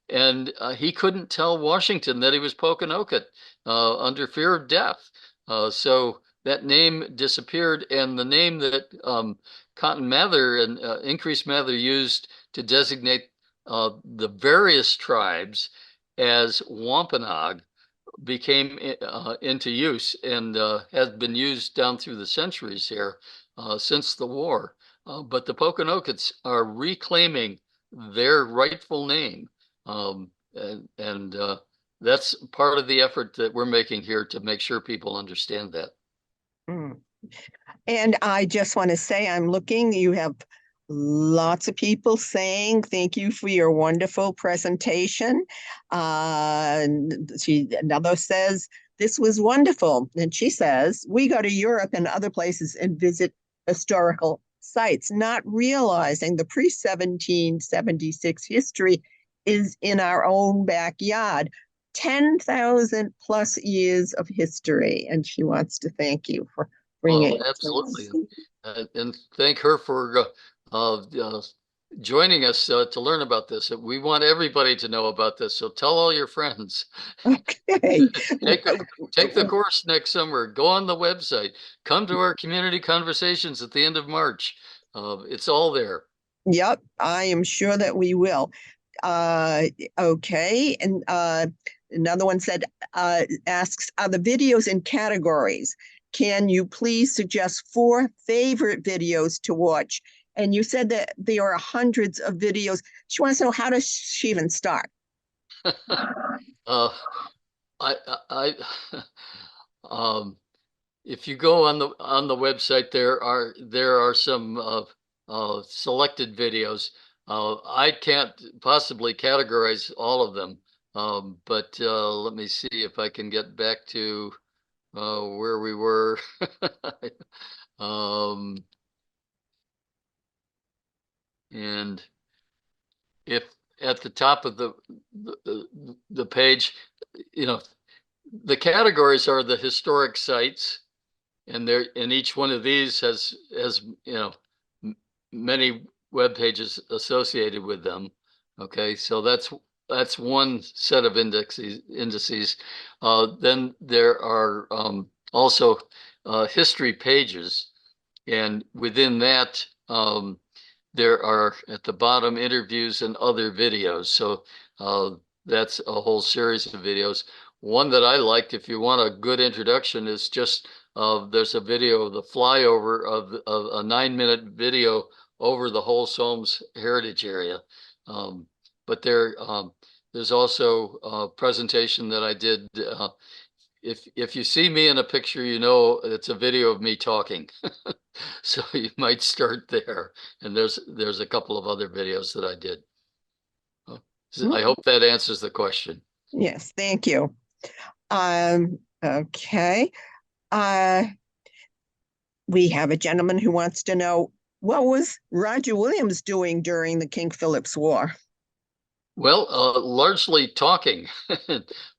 and he couldn't tell Washington that he was Pokanoket under fear of death. So that name disappeared, and the name that Cotton Mather and Increase Mather used to designate the various tribes as Wampanoag became into use and has been used down through the centuries here since the war. But the Pokanokets are reclaiming their rightful name. And that's part of the effort that we're making here to make sure people understand that. Mm. And I just want to say, I'm looking, you have lots of people saying thank you for your wonderful presentation. Another says, this was wonderful. And she says, we go to Europe and other places and visit historical sites, not realizing the pre-1776 history is in our own backyard. 10,000 plus years of history. And she wants to thank you for bringing Well, it to absolutely. us. And thank her for joining us to learn about this. We want everybody to know about this. So tell all your friends. Okay. Take the course next summer. Go on the website. Come to our community conversations at the end of March. It's all there. Yep, I am sure that we will. Uh, okay. And another one said, asks, are the videos in categories? Can you please suggest 4 favorite videos to watch? And you said that there are hundreds of videos. She wants to know, how does she even start? Uh, I um, if you go on the website, there are some selected videos. I can't possibly categorize all of them, but let me see if I can get back to where we were. um, and if at the top of the page, you know, the categories are the historic sites, and each one of these has many web pages associated with them. Okay, so that's one set of indices. Then there are also history pages, and within that there are at the bottom interviews and other videos. So that's a whole series of videos. One that I liked, if you want a good introduction, is just there's a video of the flyover of a 9-minute video over the whole Sowams heritage area. But there's also a presentation that I did. If you see me in a picture, you know it's a video of me talking. So you might start there. And there's a couple of other videos that I did. I hope that answers the question. Yes, thank you. Okay. We have a gentleman who wants to know, what was Roger Williams doing during the King Philip's War? Well, largely talking.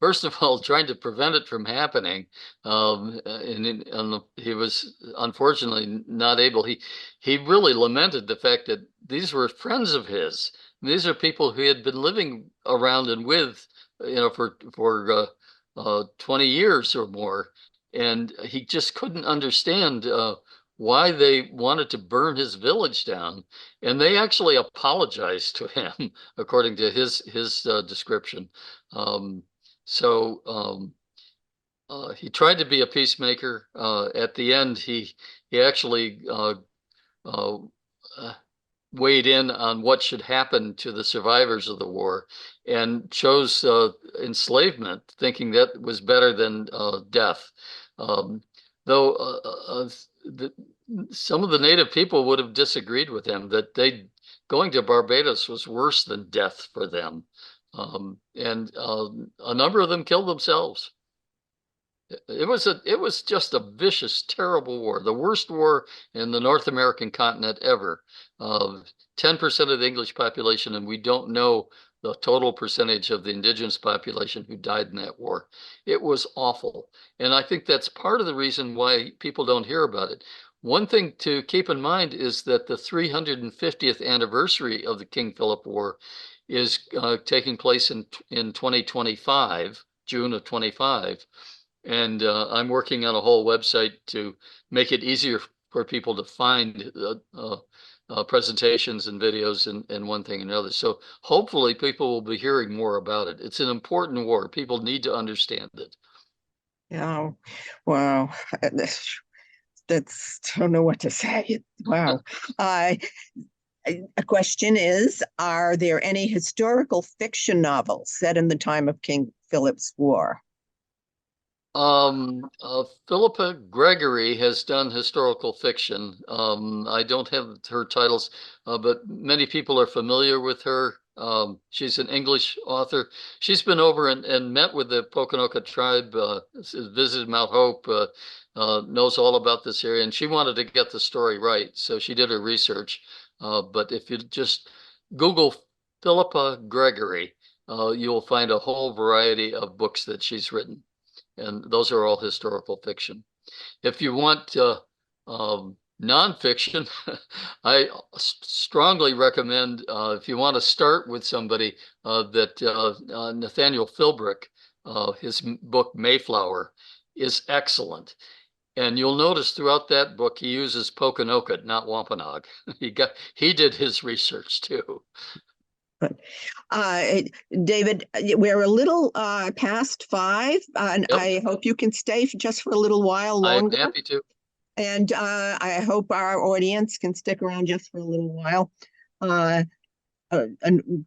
First of all, trying to prevent it from happening. And he was unfortunately not able. He really lamented the fact that these were friends of his. These are people who he had been living around and with, for 20 years or more, and he just couldn't understand why they wanted to burn his village down. And they actually apologized to him, according to his description. Um, so he tried to be a peacemaker. At the end, he actually uh, weighed in on what should happen to the survivors of the war, and chose enslavement, thinking that was better than death. Um, though some of the native people would have disagreed with him, that going to Barbados was worse than death for them. And a number of them killed themselves. It was just a vicious, terrible war, the worst war in the North American continent ever. 10% of the English population, and we don't know the total percentage of the indigenous population who died in that war. It was awful. And I think that's part of the reason why people don't hear about it. One thing to keep in mind is that the 350th anniversary of the King Philip War is taking place in 2025, June of 25. And I'm working on a whole website to make it easier for people to find presentations and videos and one thing and another. So hopefully people will be hearing more about it. It's an important war. People need to understand it. Yeah. Wow. That's don't know what to say. Wow. Uh, a question is, are there any historical fiction novels set in the time of King Philip's War? Philippa Gregory has done historical fiction. I don't have her titles, but many people are familiar with her. She's an English author. She's been over and met with the Poconoke tribe, visited Mount Hope, knows all about this area, and she wanted to get the story right, so she did her research. But if you just Google Philippa Gregory, you'll find a whole variety of books that she's written, and those are all historical fiction. If you want nonfiction, I strongly recommend, if you want to start with somebody, that Nathaniel Philbrick, his book Mayflower is excellent. And you'll notice throughout that book he uses Pokanoket, not Wampanoag. He did his research too. Uh, David, we're a little past 5, and Yep, I hope you can stay just for a little while I'm longer. happy to. And I hope our audience can stick around just for a little while. Uh, a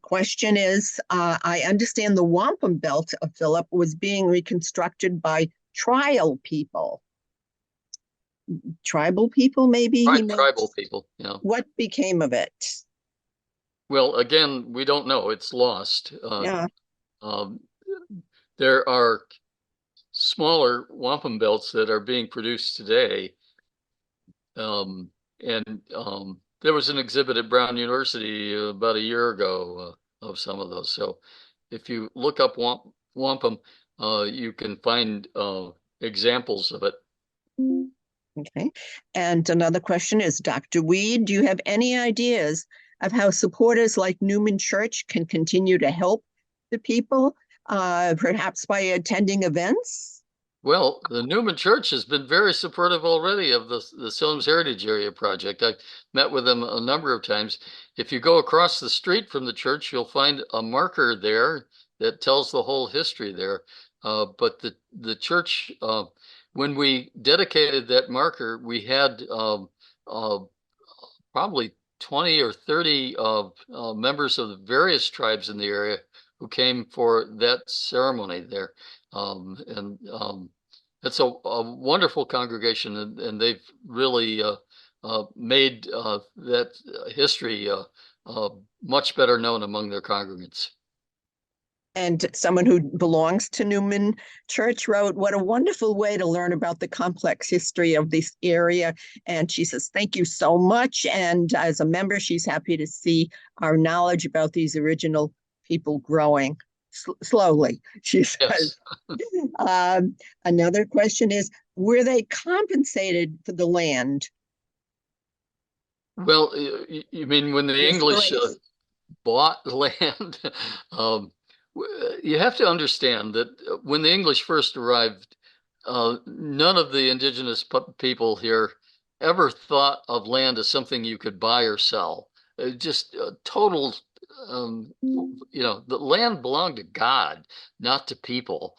question is, I understand the wampum belt of Philip was being reconstructed by trial people. Tribal people, maybe he Right, meant. tribal people. Yeah. What became of it? Well, again, we don't know. It's lost. Yeah. Um, there are smaller wampum belts that are being produced today. And there was an exhibit at Brown University about a year ago of some of those. So if you look up wampum, you can find examples of it. Okay. And another question is, Dr. Weed, do you have any ideas of how supporters like Newman Church can continue to help the people, perhaps by attending events? Well, the Newman Church has been very supportive already of the Sowams Heritage Area project. I've met with them a number of times. If you go across the street from the church, you'll find a marker there that tells the whole history there. But the church, when we dedicated that marker, we had uh, probably 20 or 30 members of the various tribes in the area who came for that ceremony there. And it's a wonderful congregation, and they've really made that history much better known among their congregants. And someone who belongs to Newman Church wrote, "What a wonderful way to learn about the complex history of this area." And she says, "Thank you so much." And as a member, she's happy to see our knowledge about these original people growing slowly, she says. Yes. Another question is, were they compensated for the land? Well, you mean when the The English slaves. bought land? um, you have to understand that when the English first arrived, none of the indigenous people here ever thought of land as something you could buy or sell. Just total, the land belonged to God, not to people.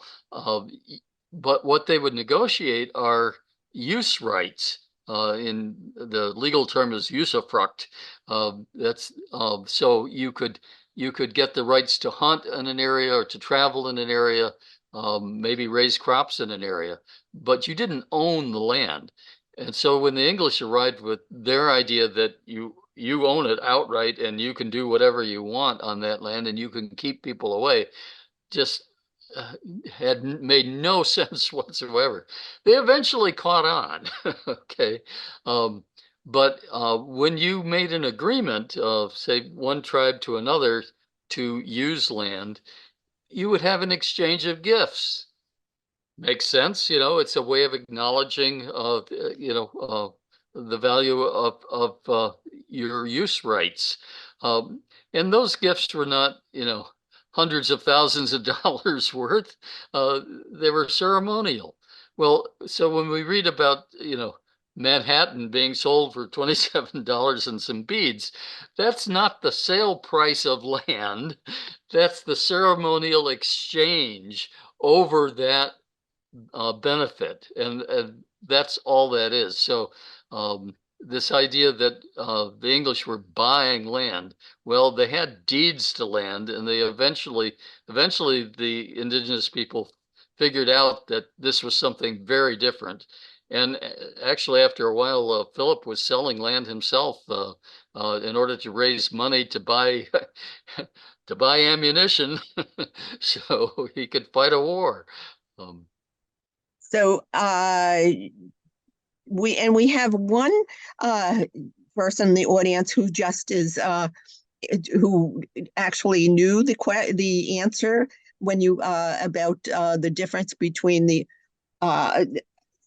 But what they would negotiate are use rights. In the legal term is usufruct. That's so you could get the rights to hunt in an area or to travel in an area, maybe raise crops in an area, but you didn't own the land. And so when the English arrived with their idea that you own it outright and you can do whatever you want on that land and you can keep people away, just uh, had made no sense whatsoever. They eventually caught on. Okay. Um, but when you made an agreement of, say, one tribe to another to use land, you would have an exchange of gifts. Makes sense, it's a way of acknowledging the value of your use rights. Um, and those gifts were not, hundreds of thousands of dollars worth. They were ceremonial. Well, so when we read about, Manhattan being sold for $27 and some beads, that's not the sale price of land. That's the ceremonial exchange over that benefit, and that's all that is. So this idea that the English were buying land, well, they had deeds to land, and they eventually the indigenous people figured out that this was something very different. And actually, after a while, Philip was selling land himself in order to raise money to buy to buy ammunition, so he could fight a war. Um, So we have one person in the audience who just is who actually knew the answer when you about the difference between the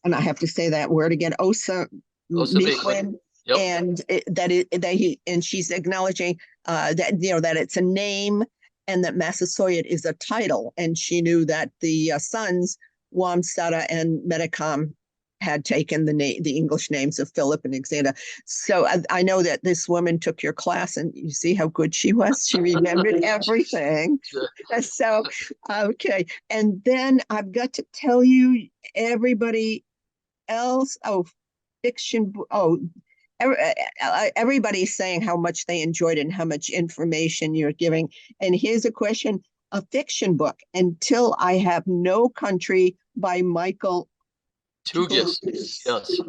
and I have to say that word again, Osa Osamiquin. Miquin, Yep. and that he and she's acknowledging that that it's a name and that Massasoit is a title, and she knew that the sons Wamsutta and Metacom had taken the English names of Philip and Alexander. So I know that this woman took your class, and you see how good she was. She remembered everything. So okay, and then I've got to tell you, everybody else. Oh, fiction. Oh, everybody's saying how much they enjoyed it and how much information you're giving. And here's a question: a fiction book, Until I Have No Country by Michael Tugis. Tugis. Yes.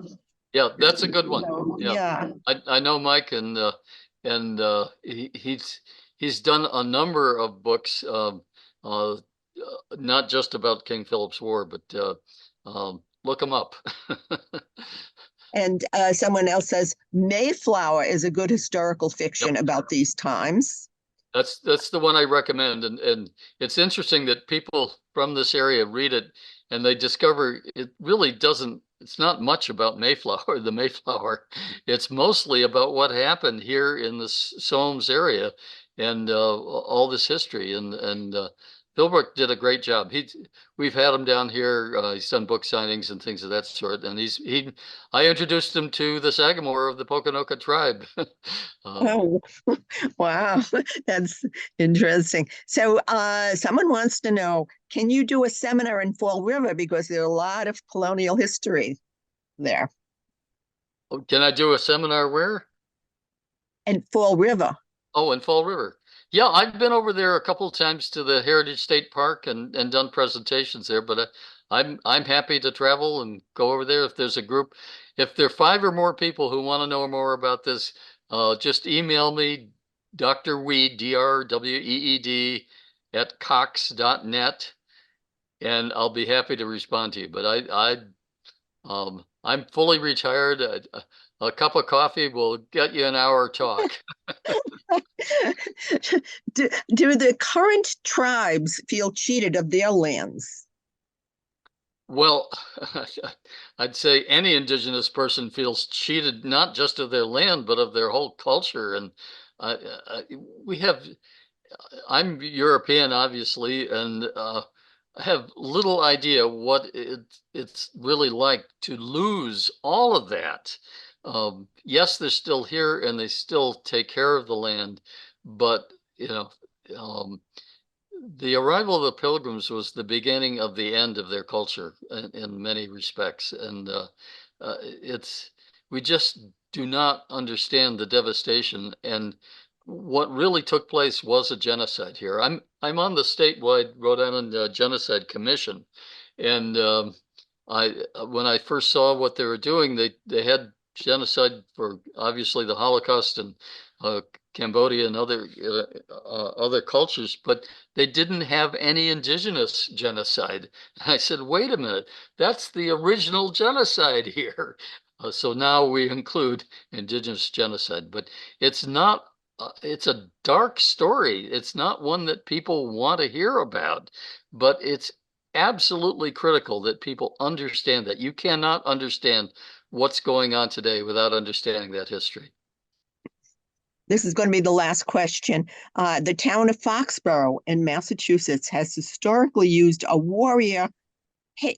Yeah, that's a good one. So, Yeah. yeah. I know Mike, and he's done a number of books, not just about King Philip's War, but look him up. And someone else says Mayflower is a good historical fiction Yep. about these times. That's the one I recommend, and it's interesting that people from this area read it and they discover it really doesn't. It's not much about Mayflower, the Mayflower. It's mostly about what happened here in the Sowams area and all this history. And Philbrook did a great job. We've had him down here. He's done book signings and things of that sort. And I introduced him to the Sagamore of the Poconoke tribe. Oh, wow. That's interesting. So someone wants to know, can you do a seminar in Fall River? Because there are a lot of colonial history there. Can I do a seminar where? And Fall River. Oh, in Fall River. Yeah, I've been over there a couple of times to the Heritage State Park and done presentations there, but I'm happy to travel and go over there if there's a group. If there are five or more people who want to know more about this, just email me, Dr. Weed, DRWEED at cox.net, and I'll be happy to respond to you. But I'm fully retired. A cup of coffee will get you an hour talk. do the current tribes feel cheated of their lands? Well, I'd say any indigenous person feels cheated not just of their land, but of their whole culture. And uh, uh, we have, I'm European, obviously, and I have little idea what it's really like to lose all of that. Yes, they're still here and they still take care of the land, but you know, um, the arrival of the Pilgrims was the beginning of the end of their culture in many respects, and it's we just do not understand the devastation. And what really took place was a genocide here. I'm on the statewide Rhode Island Genocide Commission, and when I first saw what they were doing, they had genocide for obviously the Holocaust and uh, Cambodia and other cultures, but they didn't have any indigenous genocide. And I said, wait a minute, that's the original genocide here. So now we include indigenous genocide, but it's not, it's a dark story. It's not one that people want to hear about, but it's absolutely critical that people understand that. You cannot understand what's going on today without understanding that history. This is going to be the last question. The town of Foxborough in Massachusetts has historically used a warrior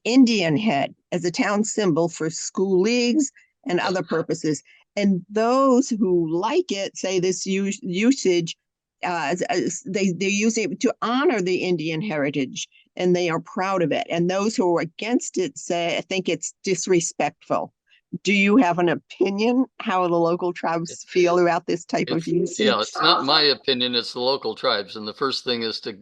Indian head as a town symbol for school leagues and Yeah. other purposes. And those who like it say this usage, they use it to honor the Indian heritage, and they are proud of it. And those who are against it say, I think it's disrespectful. Do you have an opinion how the local tribes feel about this type of Yeah, usage? it's not my opinion, it's the local tribes. And the first thing is to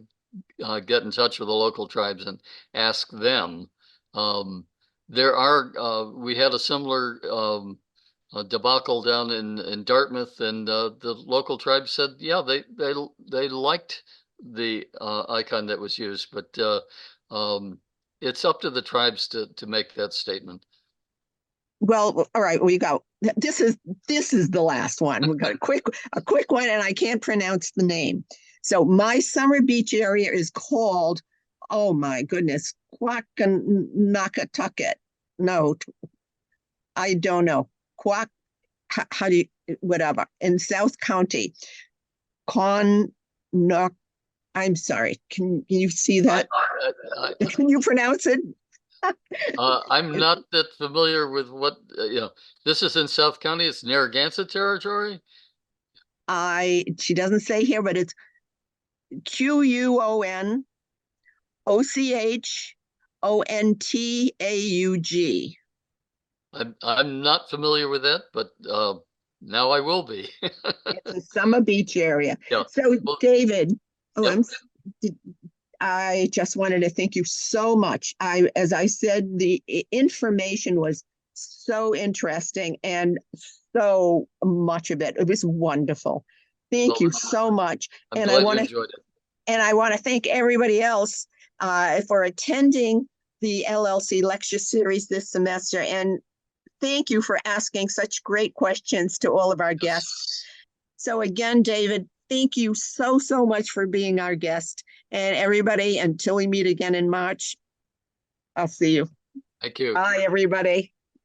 get in touch with the local tribes and ask them. Um, we had a similar debacle down in Dartmouth, and the local tribe said, yeah, they liked the icon that was used, but it's up to the tribes to make that statement. Well, all right, we go. This is the last one. We got a quick one, and I can't pronounce the name. So my summer beach area is called, oh my goodness, Quackanakatucket. No, I don't know. Quack, how do you, whatever, in South County. Con, no, I'm sorry. Can you see that? Can you pronounce it? I'm not that familiar with what, this is in South County. It's Narragansett territory. She doesn't say here, but it's QUONOCHONTAUG. I'm not familiar with that, but now I will be. It's a summer beach area. Yeah. So, Well, David, oh, yep. I just wanted to thank you so much. As I said, the information was so interesting, and so much of it was wonderful. Thank Well, you so much. I'm And I glad you want to enjoyed it. And I want to thank everybody else for attending the LLC lecture series this semester. And thank you for asking such great questions to all of our guests. So again, David, thank you so, so much for being our guest. And everybody, until we meet again in March, I'll see you. Thank you. Bye, everybody.